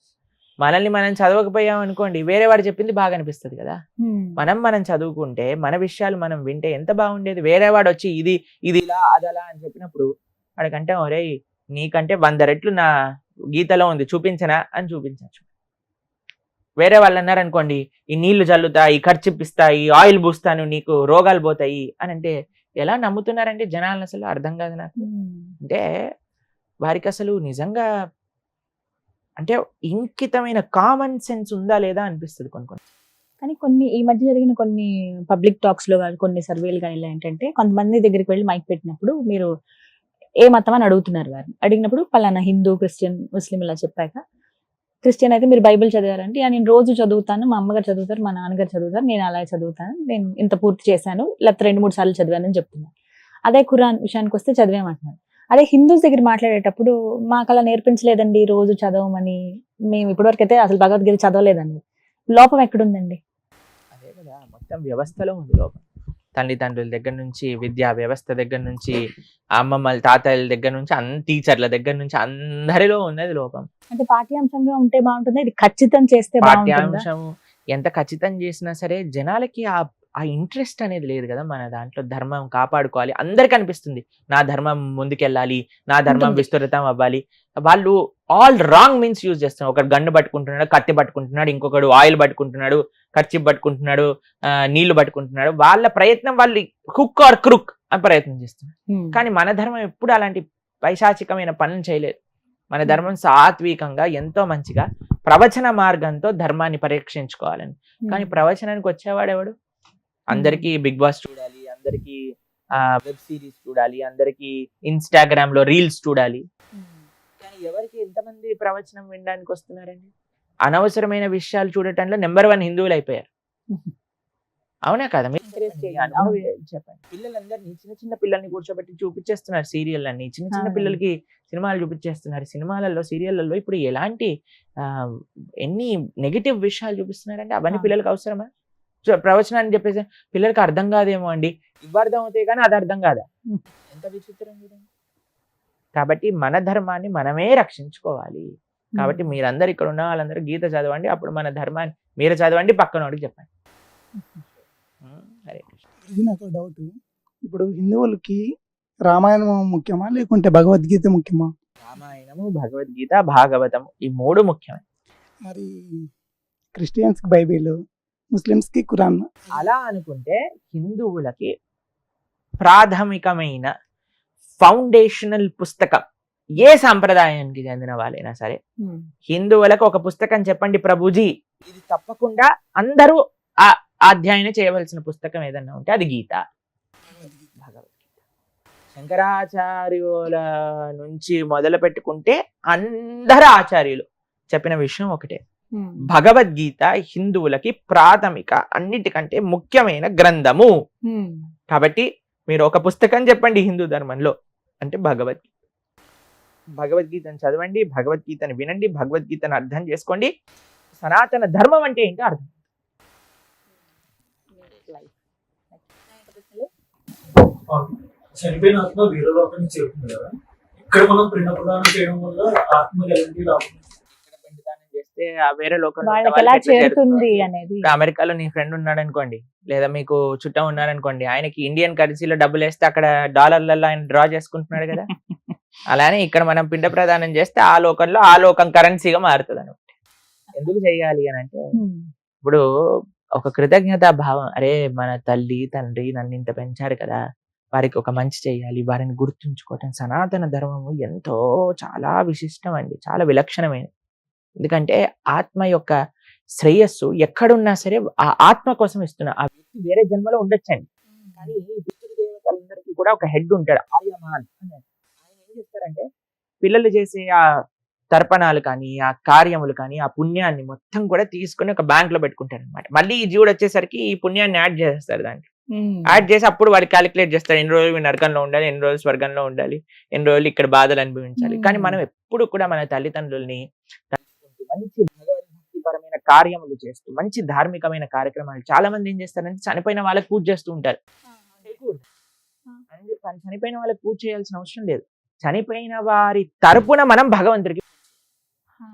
మనల్ని మనం చదవకపోయాం అనుకోండి, వేరే వాడు చెప్పింది బాగా అనిపిస్తుంది కదా. మనం చదువుకుంటే మన విషయాలు మనం వింటే ఎంత బాగుండేది. వేరే వాడు వచ్చి ఇది ఇలా అదలా అని చెప్పినప్పుడు వాడికంటే ఒరే నీకంటే 100 రెట్లు నా గీతలో ఉంది చూపించనా అని చూపించచ్చు. వేరే వాళ్ళు అన్నారు అనుకోండి, ఈ నీళ్లు చల్లుతాయి, ఖర్చిప్పిస్తాయి, ఆయిల్ పూస్తాను, నీకు రోగాలు పోతాయి అని అంటే ఎలా నమ్ముతున్నారంటే జనాలను? అసలు అర్థం కాదు నాకు. అంటే వారికి అసలు నిజంగా అంటే ఇంకితమైన కామన్ సెన్స్ ఉందా లేదా అనిపిస్తుంది కొన్ని. కానీ కొన్ని ఈ మధ్య జరిగిన కొన్ని పబ్లిక్ టాక్స్ లో కానీ కొన్ని సర్వేలు కానీ ఇలా ఏంటంటే, కొంతమంది దగ్గరికి వెళ్ళి మైక్ పెట్టినప్పుడు మీరు ఏ మతం అని అడుగుతున్నారు. వారిని అడిగినప్పుడు పలానా హిందూ, క్రిస్టియన్, ముస్లిం ఇలా చెప్పాక, క్రిస్టియన్ అయితే మీరు బైబిల్ చదివారంటే నేను రోజు చదువుతాను, మా అమ్మగారు చదువుతారు, మా నాన్నగారు చదువుతారు, నేను అలా చదువుతాను, నేను ఇంత పూర్తి చేశాను, లేకపోతే 2-3 సార్లు చదివానని చెప్తున్నాను. అదే ఖురాన్ విషయానికి వస్తే చదివామంటున్నారు. అదే హిందూస్ దగ్గర మాట్లాడేటప్పుడు మాకు అలా నేర్పించలేదండి రోజు చదవమని, మేము ఇప్పటివరకు అయితే అసలు భగవద్గీత చదవలేదండి. లోపం ఎక్కడుందండి? అదే కదా, మొత్తం వ్యవస్థలో ఉంది లోపం. తల్లిదండ్రుల దగ్గర నుంచి, విద్యా వ్యవస్థ దగ్గర నుంచి, అమ్మమ్మల తాతయ్యల దగ్గర నుంచి, టీచర్ల దగ్గర నుంచి అందరిలో ఉన్నది లోపం. అంటే పాఠ్యాంశంగా ఉంటే బాగుంటుంది, ఇది ఖచ్చితం చేస్తే పాఠ్యాంశం ఎంత ఖచ్చితం చేసినా సరే జనాలకి ఆ ఇంట్రెస్ట్ అనేది లేదు కదా. మన దాంట్లో ధర్మం కాపాడుకోవాలి, అందరికి అనిపిస్తుంది నా ధర్మం ముందుకెళ్ళాలి, నా ధర్మం విస్తృతం అవ్వాలి. వాళ్ళు ఆల్ రాంగ్ మీన్స్ యూజ్ చేస్తున్నారు. ఒకడు గన్ను పట్టుకుంటున్నాడు, కత్తి పట్టుకుంటున్నాడు, ఇంకొకడు ఆయిల్ పట్టుకుంటున్నాడు, ఖర్చిప్ పట్టుకుంటున్నాడు, నీళ్లు పట్టుకుంటున్నాడు. వాళ్ళ ప్రయత్నం వాళ్ళు హుక్ ఆర్ క్రుక్ అని ప్రయత్నం చేస్తున్నారు. కానీ మన ధర్మం ఎప్పుడు అలాంటి పైశాచికమైన పనులు చేయలేదు. మన ధర్మం సాత్వికంగా ఎంతో మంచిగా ప్రవచన మార్గంతో ధర్మాన్ని పరీక్షించుకోవాలని. కానీ ప్రవచనానికి వచ్చేవాడు ఎవడు? అందరికీ బిగ్ బాస్ చూడాలి, అందరికీ వెబ్ సిరీస్ చూడాలి, అందరికీ ఇన్స్టాగ్రామ్ లో రీల్స్ చూడాలి. కానీ ఎవరికి ఎంతమంది ప్రవచనం వినడానికి వస్తున్నారండి? అనవసరమైన విషయాలు చూడటంలో నెంబర్ 1 హిందువులు అయిపోయారు. అవునా కదా? చెప్పండి. పిల్లలందరినీ చిన్న పిల్లల్ని కూర్చోబెట్టి చూపించేస్తున్నారు సీరియల్ అన్ని. చిన్న పిల్లలకి సినిమాలు చూపించేస్తున్నారు. సినిమాలలో, సీరియళ్లలో ఇప్పుడు ఎలాంటి ఎన్ని నెగిటివ్ విషయాలు చూపిస్తున్నారంటే అవన్నీ పిల్లలకు అవసరమా? ప్రవచనాన్ని చెప్పేసి పిల్లలకి అర్థం కాదేమో అండి, ఇవి అర్థం అవుతాయి కానీ అది అర్థం కాదా? ఎంత విచిత్రం చూడండి. కాబట్టి మన ధర్మాన్ని మనమే రక్షించుకోవాలి. కాబట్టి మీరందరూ ఇక్కడ ఉన్న వాళ్ళందరూ గీత చదవండి, అప్పుడు మన ధర్మాన్ని మీరు చదవండి, పక్కన వాడికి చెప్పండి. ఇది నాకు డౌట్. ఇప్పుడు హిందువులకి రామాయణం ముఖ్యమా లేకుంటే భగవద్గీత ముఖ్యమా? రామాయణము, భగవద్గీత, భాగవతం ఈ 3 ముఖ్యమే. మరి క్రిస్టియన్స్ కి బైబిల్, ముస్లిమ్స్ కి ఖురాన్. అలా అనుకుంటే హిందువులకి ప్రాథమికమైన ఫౌండేషనల్ పుస్తకం ఏ సంప్రదాయానికి చెందిన వాళ్ళైనా సరే, హిందువులకు ఒక పుస్తకం చెప్పండి ప్రభుజీ, ఇది తప్పకుండా అందరూ అధ్యయనం చేయవలసిన పుస్తకం ఏదన్నా ఉంటే అది గీత, భగవద్గీత. శంకరాచార్యుల నుంచి మొదలు పెట్టుకుంటే అందరు ఆచార్యులు చెప్పిన విషయం ఒకటే, భగవద్గీత హిందువులకి ప్రాథమిక అన్నిటికంటే ముఖ్యమైన గ్రంథము. కాబట్టి మీరు ఒక పుస్తకం చెప్పండి హిందూ ధర్మంలో అంటే భగవద్గీత. భగవద్గీతను చదవండి, భగవద్గీతను వినండి, భగవద్గీతను అర్థం చేసుకోండి. సనాతన ధర్మం అంటే ఏంటో అర్థం. చనిపోయిన ఆత్మ వేరే లోకానికి చేరుతుంది కదా, ఇక్కడ మనం పిండ ప్రదానం చేయడం వల్ల ఆత్మ ఎలాంటి లాభం? ఇక్కడ పిండదానం చేస్తే ఆ వేరే లోకంలో వాళ్ళకి వాళ్ళకి ఎలా ఎట్లా చేరుతుంది చేరుతుంది? అనేది. ఇప్పుడు అమెరికాలో నీ ఫ్రెండ్ ఉన్నాడు అనుకోండి, లేదా మీకు చుట్టం ఉన్నారనుకోండి, ఆయనకి ఇండియన్ కరెన్సీలో డబ్బులు వేస్తే అక్కడ డాలర్లలో ఆయన డ్రా చేసుకుంటున్నాడు కదా. అలానే ఇక్కడ మనం పిండ ప్రదానం చేస్తే ఆ లోకంలో ఆ లోకం కరెన్సీగా మారుతుంది అనమాట. ఎందుకు చేయాలి అని అంటే, ఇప్పుడు ఒక కృతజ్ఞతా భావం, అరే మన తల్లి తండ్రి నన్ను ఇంత పెంచారు కదా, వారికి ఒక మంచి చేయాలి, వారిని గుర్తుంచుకోవటం. సనాతన ధర్మము ఎంతో చాలా విశిష్టం అండి, చాలా విలక్షణమైనది. ఎందుకంటే ఆత్మ యొక్క శ్రేయస్సు ఎక్కడున్నా సరే ఆ ఆత్మ కోసం ఇస్తున్నా. ఆ వ్యక్తి వేరే జన్మలో ఉండొచ్చండి, కానీ పితృదేవతలందరికీ కూడా ఒక హెడ్ ఉంటాడు, ఆర్యమాన్. ఆయన ఏం చేస్తారంటే పిల్లలు చేసే ఆ తర్పణాలు కానీ ఆ కార్యములు కానీ ఆ పుణ్యాన్ని మొత్తం కూడా తీసుకుని ఒక బ్యాంక్ లో పెట్టుకుంటారు అనమాట. మళ్ళీ ఈ జీవుడు వచ్చేసరికి ఈ పుణ్యాన్ని యాడ్ చేస్తారు దాంట్లో. యాడ్ చేసి అప్పుడు వాళ్ళు క్యాలిక్యులేట్ చేస్తారు, ఎన్ని రోజులు నరకంలో ఉండాలి, ఎన్ని రోజులు స్వర్గంలో ఉండాలి, ఎన్ని రోజులు ఇక్కడ బాధలు అనుభవించాలి. కానీ మనం ఎప్పుడు కూడా మన తల్లిదండ్రుల్ని తలుచుకుంటూ మంచి భగవద్భక్తిపరమైన కార్యములు చేస్తూ మంచి ధార్మికమైన కార్యక్రమాలు. చాలా మంది ఏం చేస్తారంటే చనిపోయిన వాళ్ళకి పూజ చేస్తూ ఉంటారు. చనిపోయిన వాళ్ళకి పూజ చేయాల్సిన అవసరం లేదు. చనిపోయిన వారి తరపున మనం భగవంతుడికి,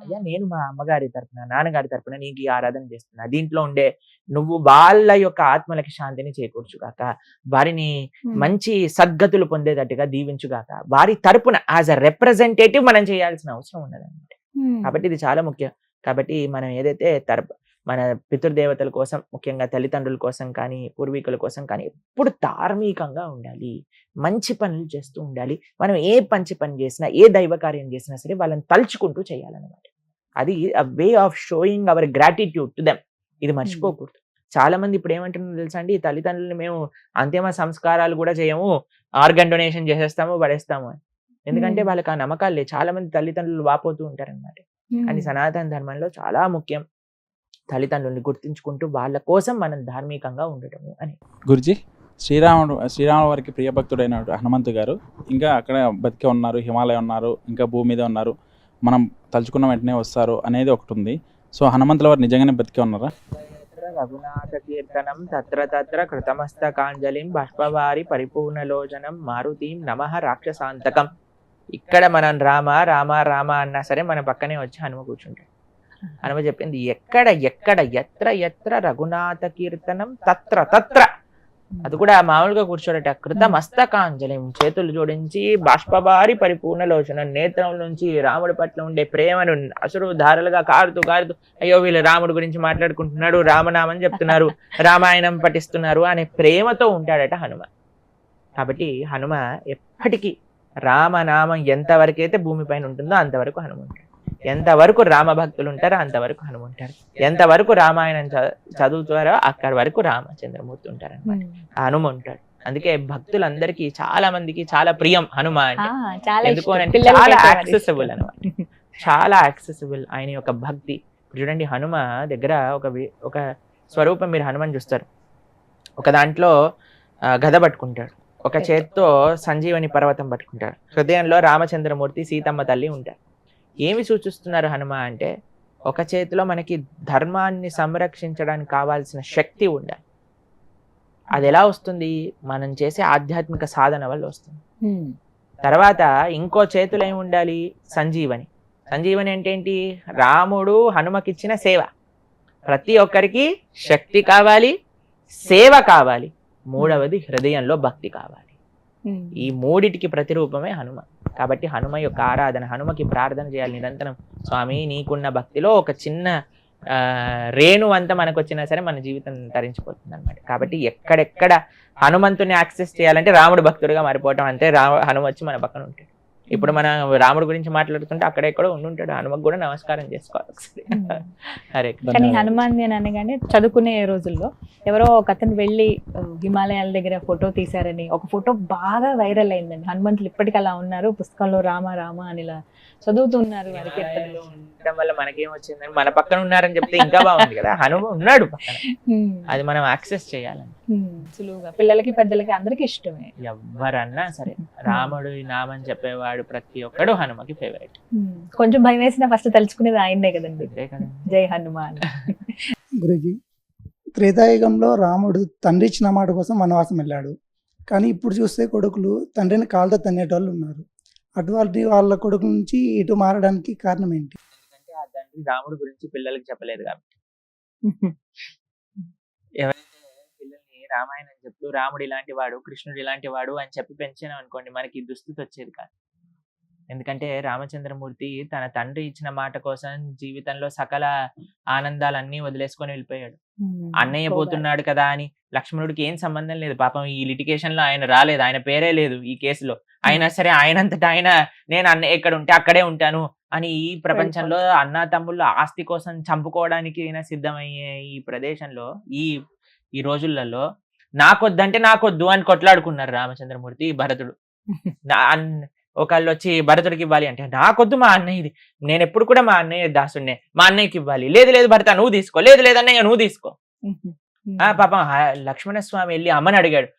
అయ్యా నేను మా అమ్మగారి తరపున నాన్నగారి తరపున నీకు ఈ ఆరాధన చేస్తున్నా, దీంట్లో ఉండే నువ్వు వాళ్ళ యొక్క ఆత్మలకి శాంతిని చేకూర్చుగాక, వారిని మంచి సద్గతులు పొందేటట్టుగా దీవించుగాక, వారి తరపున యాజ్ అ రిప్రజెంటేటివ్ మనం చేయాల్సిన అవసరం ఉన్నదన్నమాట. కాబట్టి ఇది చాలా ముఖ్యం. కాబట్టి మనం ఏదైతే మన పితృదేవతల కోసం, ముఖ్యంగా తల్లిదండ్రుల కోసం కానీ పూర్వీకుల కోసం కానీ ఎప్పుడు ధార్మికంగా ఉండాలి, మంచి పనులు చేస్తూ ఉండాలి. మనం ఏ మంచి పని చేసినా ఏ దైవ కార్యం చేసినా సరే వాళ్ళని తలుచుకుంటూ చేయాలన్నమాట. అది way of showing our gratitude to them. ఇది మర్చిపోకూడదు. చాలా మంది ఇప్పుడు ఏమంటున్నారు తెలుసా అండి, తల్లిదండ్రులు మేము అంతిమ సంస్కారాలు కూడా చేయము, ఆర్గన్ డొనేషన్ చేసేస్తాము పడేస్తాము అని. ఎందుకంటే వాళ్ళకి ఆ నమ్మకాలు లేదు. చాలా మంది తల్లిదండ్రులు వాపోతూ ఉంటారన్నమాట. కానీ సనాతన ధర్మంలో చాలా ముఖ్యం తల్లిదండ్రుల్ని గుర్తించుకుంటూ వాళ్ళ కోసం మనం ధార్మికంగా ఉండటము అని. గురుజీ, శ్రీరాముల వారికి ప్రియభక్తుడైన హనుమంతు గారు ఇంకా అక్కడ బతికే ఉన్నారు, హిమాలయం ఉన్నారు, ఇంకా భూమి మీద ఉన్నారు, మనం తలుచుకున్న వెంటనే వస్తారు అనేది ఒకటి ఉంది. సో హనుమంతుల వారు నిజంగానే బతికే ఉన్నారా? రఘునాథ కీర్తనం తత్ర తత్ర కృతమస్తకాంజలిం బాష్పవారి పరిపూర్ణలోచనం మారుతీం నమః రాక్షసాంతకం. ఇక్కడ మనం రామ రామ రామ అన్నా సరే మన పక్కనే వచ్చి హనుమ కూర్చుంటాడు. హనుమ చెప్పింది ఎక్కడ ఎక్కడ ఎత్ర ఎత్ర రఘునాథ కీర్తనం తత్ర తత్ర. అది కూడా మామూలుగా కూర్చోడట. కృత మస్తకాంజలిం, చేతులు జోడించి బాష్పవారి పరిపూర్ణలోచనం, నేత్రం నుంచి రాముడి పట్ల ఉండే ప్రేమను అసురు ధారలుగా కారుతూ కారుతూ, అయ్యో వీళ్ళు రాముడి గురించి మాట్లాడుకుంటున్నాడు, రామనామని చెప్తున్నారు, రామాయణం పఠిస్తున్నారు అనే ప్రేమతో ఉంటాడట హనుమ. కాబట్టి హనుమ ఎప్పటికీ రామనామం ఎంతవరకైతే భూమిపైన ఉంటుందో అంతవరకు హనుమ ఉంటాడు. ఎంతవరకు రామ భక్తులు ఉంటారో అంతవరకు హనుమ ఉంటారు. ఎంతవరకు రామాయణం చదువుతారో అక్కడి వరకు రామచంద్రమూర్తి ఉంటారు అనమాట. హనుమ ఉంటాడు. అందుకే భక్తులందరికీ చాలా మందికి చాలా ప్రియం హనుమ అంటే. ఎందుకు అంటే చాలా యాక్సెసిబుల్ అనమాట, చాలా యాక్సెసిబుల్ ఆయన యొక్క భక్తి. చూడండి హనుమ దగ్గర ఒక స్వరూపం మీరు హనుమని చూస్తారు. ఒక దాంట్లో గద పట్టుకుంటాడు, ఒక చేత్తో సంజీవని పర్వతం పట్టుకుంటాడు, హృదయంలో రామచంద్రమూర్తి సీతమ్మ తల్లి ఉంటారు. ఏమి సూచిస్తున్నారు హనుమ అంటే, ఒక చేతిలో మనకి ధర్మాన్ని సంరక్షించడానికి కావాల్సిన శక్తి ఉండాలి. అది ఎలా వస్తుంది? మనం చేసే ఆధ్యాత్మిక సాధన వల్ల వస్తుంది. తర్వాత ఇంకో చేతిలో ఏమి ఉండాలి? సంజీవని. సంజీవని అంటే ఏంటి? రాముడు హనుమకిచ్చిన సేవ. ప్రతి ఒక్కరికి శక్తి కావాలి, సేవ కావాలి, మూడవది హృదయంలో భక్తి కావాలి. ఈ మూడిటికి ప్రతిరూపమే హనుమ. కాబట్టి హనుమ యొక్క ఆరాధన, హనుమకి ప్రార్థన చేయాలి నిరంతరం. స్వామి నీకున్న భక్తిలో ఒక చిన్న రేణు అంతా మనకు వచ్చినా సరే మన జీవితం తరించిపోతుంది అనమాట. కాబట్టి ఎక్కడెక్కడ హనుమంతుని యాక్సెస్ చేయాలంటే రాముడు భక్తుడిగా మారిపోవటం, అంతే హనుమ వచ్చి మన పక్కన ఉంటాడు. ఇప్పుడు మన రాముడి గురించి మాట్లాడుతుంటే అక్కడెక్కడో ఉండుంటాడు, హనుమకు కూడా నమస్కారం చేసుకోవాలి ఒకసారి. హరే కృష్ణ. కానీ హనుమాన్ అని అనగానే చదువుకునే రోజుల్లో ఎవరో ఒక అతను వెళ్ళి హిమాలయాల దగ్గర ఫోటో తీశారని ఒక ఫోటో బాగా వైరల్ అయిందండి. హనుమంతులు ఇప్పటికీ అలా ఉన్నారు, పుస్తకంలో రామ రామ అని ఇలా చదువుతున్నారు. వారికి హిమాలయాల్లో ఉండటం వల్ల మనకేం వచ్చిందని మన పక్కన ఉన్నారని చెప్తే ఇంకా బాగుంది కదా, హనుమ ఉన్నాడు పక్కన, అది మనం యాక్సెస్ చేయాలని. సులువుగా పిల్లలకి పెద్దలకి అందరికి ఇష్టమే. ఎవరన్నా సరే రాముడు నామని చెప్పేవాడు ప్రతి ఒక్కడు హనుమకి ఫేవరెట్. కొంచెం భయం వేసినా ఫస్ట్ తలుచుకునేది ఆయన్నే కదండి. అంతే కదా. జై హనుమాన్. గురుజీ, త్రేతాయుగంలో రాముడు తండ్రి ఇచ్చిన మాట కోసం వనవాసం వెళ్ళాడు. కానీ ఇప్పుడు చూస్తే కొడుకులు తండ్రిని కాళ్ళతో తన్నేటోళ్ళు ఉన్నారు. అటువంటి వాళ్ళ కొడుకు నుంచి ఇటు మారడానికి కారణం ఏంటి? ఎందుకంటే ఆ తండ్రి రాముడు గురించి పిల్లలకి చెప్పలేదు కాబట్టి. ఎవరైతే పిల్లల్ని రామాయణం చెప్తూ రాముడు ఇలాంటి వాడు, కృష్ణుడు ఇలాంటి వాడు అని చెప్పి పెంచినాం అనుకోండి, మనకి దుస్థితి వచ్చేది కాదు. ఎందుకంటే రామచంద్రమూర్తి తన తండ్రి ఇచ్చిన మాట కోసం జీవితంలో సకల ఆనందాలన్నీ వదిలేసుకొని వెళ్ళిపోయాడు. అన్నయ్య పోతున్నాడు కదా అని లక్ష్మణుడికి ఏం సంబంధం లేదు. పాపం ఈ లిటిగేషన్ లో ఆయన రాలేదు, ఆయన పేరే లేదు ఈ కేసులో. అయినా సరే ఆయనంతటా ఆయన నేను అన్నయ్య ఎక్కడ ఉంటే అక్కడే ఉంటాను అని ఈ ప్రపంచంలో అన్నా తమ్ముళ్ళు ఆస్తి కోసం చంపుకోవడానికి అయినా సిద్ధమయ్యే ఈ ప్రదేశంలో ఈ రోజులలో నాకొద్దంటే నాకొద్దు అని కొట్లాడుకున్నారు రామచంద్రమూర్తి భరతుడు. ఒకళ్ళు వచ్చి భరతుడికి ఇవ్వాలి అంటే నాకొద్దు మా అన్నయ్యది, నేను ఎప్పుడు కూడా మా అన్నయ్య దాసుడినే, మా అన్నయ్యకి ఇవ్వాలి. లేదు లేదు భరత నువ్వు తీసుకో, లేదు లేదు అన్నయ్య నువ్వు తీసుకో. పాపం లక్ష్మణస్వామి వెళ్ళి అమ్మని అడిగాడు.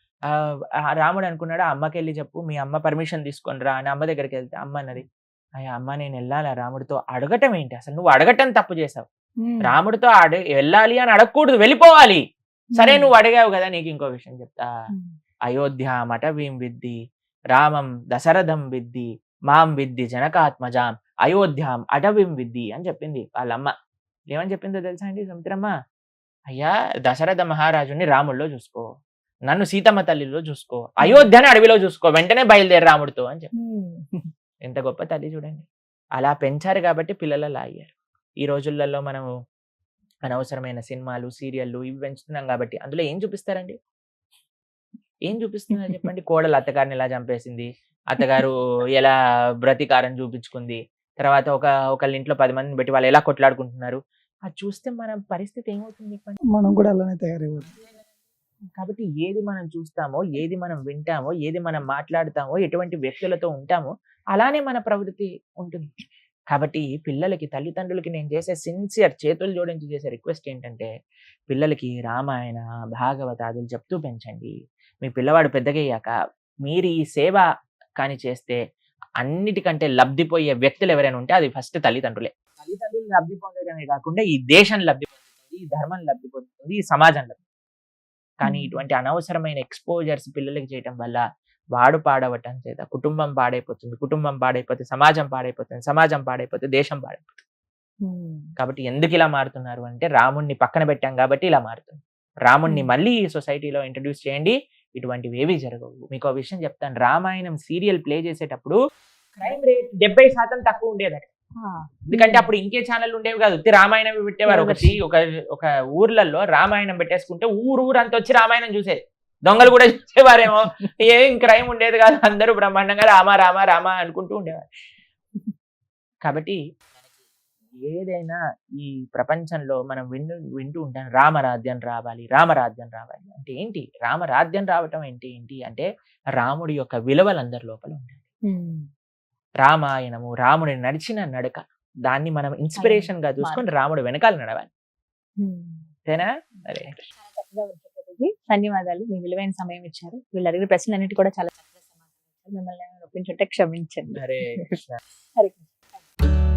రాముడు అనుకున్నాడు అమ్మకి వెళ్ళి చెప్పు మీ అమ్మ పర్మిషన్ తీసుకొని రా అని. అమ్మ దగ్గరికి వెళ్తే అమ్మ అన్నది, అయ్యా అమ్మ నేను వెళ్ళాలా రాముడితో? అడగటం ఏంటి అసలు, నువ్వు అడగటం తప్పు చేసావు. రాముడితో వెళ్ళాలి అని అడగకూడదు, వెళ్ళిపోవాలి. సరే నువ్వు అడిగావు కదా, నీకు ఇంకో విషయం చెప్తా. అయోధ్య మఠవీం విద్ది రామం దశరథం విద్ది మాం విద్ది జనకాత్మజాం అయోధ్యాం అటవీం విద్ది అని చెప్పింది వాళ్ళమ్మ. ఏమని చెప్పిందో తెలుసా అండి సుమిత్రమ్మ? అయ్యా దశరథ మహారాజుని రాముల్లో చూసుకో, నన్ను సీతమ్మ తల్లిలో చూసుకో, అయోధ్యని అడవిలో చూసుకో, వెంటనే బయలుదేరి రాముడితో అని చెప్పి. ఎంత గొప్ప తల్లి చూడండి. అలా పెంచారు కాబట్టి పిల్లలు అలా అయ్యారు. ఈ రోజులలో మనము అనవసరమైన సినిమాలు సీరియళ్ళు ఇవి పెంచుతున్నాం కాబట్టి అందులో ఏం చూపిస్తారండి? ఏం చూపిస్తున్నారు చెప్పండి? కోడలు అత్తగారిని ఎలా చంపేసింది, అత్తగారు ఎలా బ్రతికారం చూపించుకుంది, తర్వాత ఒకళ్ళ ఇంట్లో 10 మందిని పెట్టి వాళ్ళు ఎలా కొట్లాడుకుంటున్నారు, అది చూస్తే మన పరిస్థితి ఏమవుతుంది చెప్పండి? మనం కూడా అలానే తయారైపోతుంది. కాబట్టి ఏది మనం చూస్తామో, ఏది మనం వింటామో, ఏది మనం మాట్లాడతామో, ఎటువంటి వ్యక్తులతో ఉంటామో అలానే మన ప్రవృత్తి ఉంటుంది. కాబట్టి పిల్లలకి తల్లిదండ్రులకి నేను చేసే సిన్సియర్ చేతులు జోడించి చేసే రిక్వెస్ట్ ఏంటంటే పిల్లలకి రామాయణ భాగవతాదులు చెప్తూ పెంచండి. మీ పిల్లవాడు పెద్దగయ్యాక మీరు ఈ సేవ కానీ చేస్తే అన్నిటికంటే లబ్ధిపోయే వ్యక్తులు ఎవరైనా ఉంటే అది ఫస్ట్ తల్లిదండ్రులే. తల్లిదండ్రులు లబ్ధి పొందడమే కాకుండా ఈ దేశం లబ్ధి పొందుతుంది, ఈ ధర్మం లబ్ధి పొందుతుంది, ఈ సమాజం లబ్ధి. కానీ ఇటువంటి అనవసరమైన ఎక్స్పోజర్స్ పిల్లలకి చేయటం వల్ల వాడు పాడవటం చేత కుటుంబం పాడైపోతుంది, కుటుంబం పాడైపోతే సమాజం పాడైపోతుంది, సమాజం పాడైపోతే దేశం పాడైపోతుంది. కాబట్టి ఎందుకు ఇలా మారుతున్నారు అంటే రాముణ్ణి పక్కన పెట్టాం కాబట్టి ఇలా మారుతుంది. రాముణ్ణి మళ్ళీ ఈ సొసైటీలో ఇంట్రడ్యూస్ చేయండి, ఇటువంటివి ఏవి జరగవు. మీకు ఒక విషయం చెప్తాను, రామాయణం సీరియల్ ప్లే చేసేటప్పుడు క్రైమ్ రేట్ 70% తక్కువ ఉండేదట. ఎందుకంటే అప్పుడు ఇంకే ఛానల్ ఉండేవి కాదు, రామాయణం పెట్టేవారు. ఒక ఊర్లలో రామాయణం పెట్టేసుకుంటే ఊరంతా వచ్చి రామాయణం చూసేది. దొంగలు కూడా చూసేవారేమో, ఏం క్రైమ్ ఉండేది కాదు, అందరూ బ్రహ్మాండంగా రామ రామ రామ అనుకుంటూ ఉండేవారు. కాబట్టి ఏదైనా ఈ ప్రపంచంలో మనం వింటూ ఉంటాం రామరాజ్యం రావాలి, రామరాజ్యం రావాలి అంటే ఏంటి? రామరాజ్యం రావటం ఏంటి అంటే రాముడి యొక్క విలువలు అందరి లోపల ఉండాలి. రామాయణము రాముడి నడిచిన నడక, దాన్ని మనం ఇన్స్పిరేషన్ గా చూసుకొని రాముడు వెనకాల నడవాలి. అంతేనా? అరే ధన్యవాదాలు, మీ విలువైన సమయం ఇచ్చారు. వీళ్ళు అడిగిన ప్రశ్నలన్నిటి కూడా చాలా చక్కగా సమాధానం ఇచ్చారు. మిమ్మల్ని ఒప్పించుంటే క్షమించండి. హరే కృష్ణ. హరే కృష్ణ.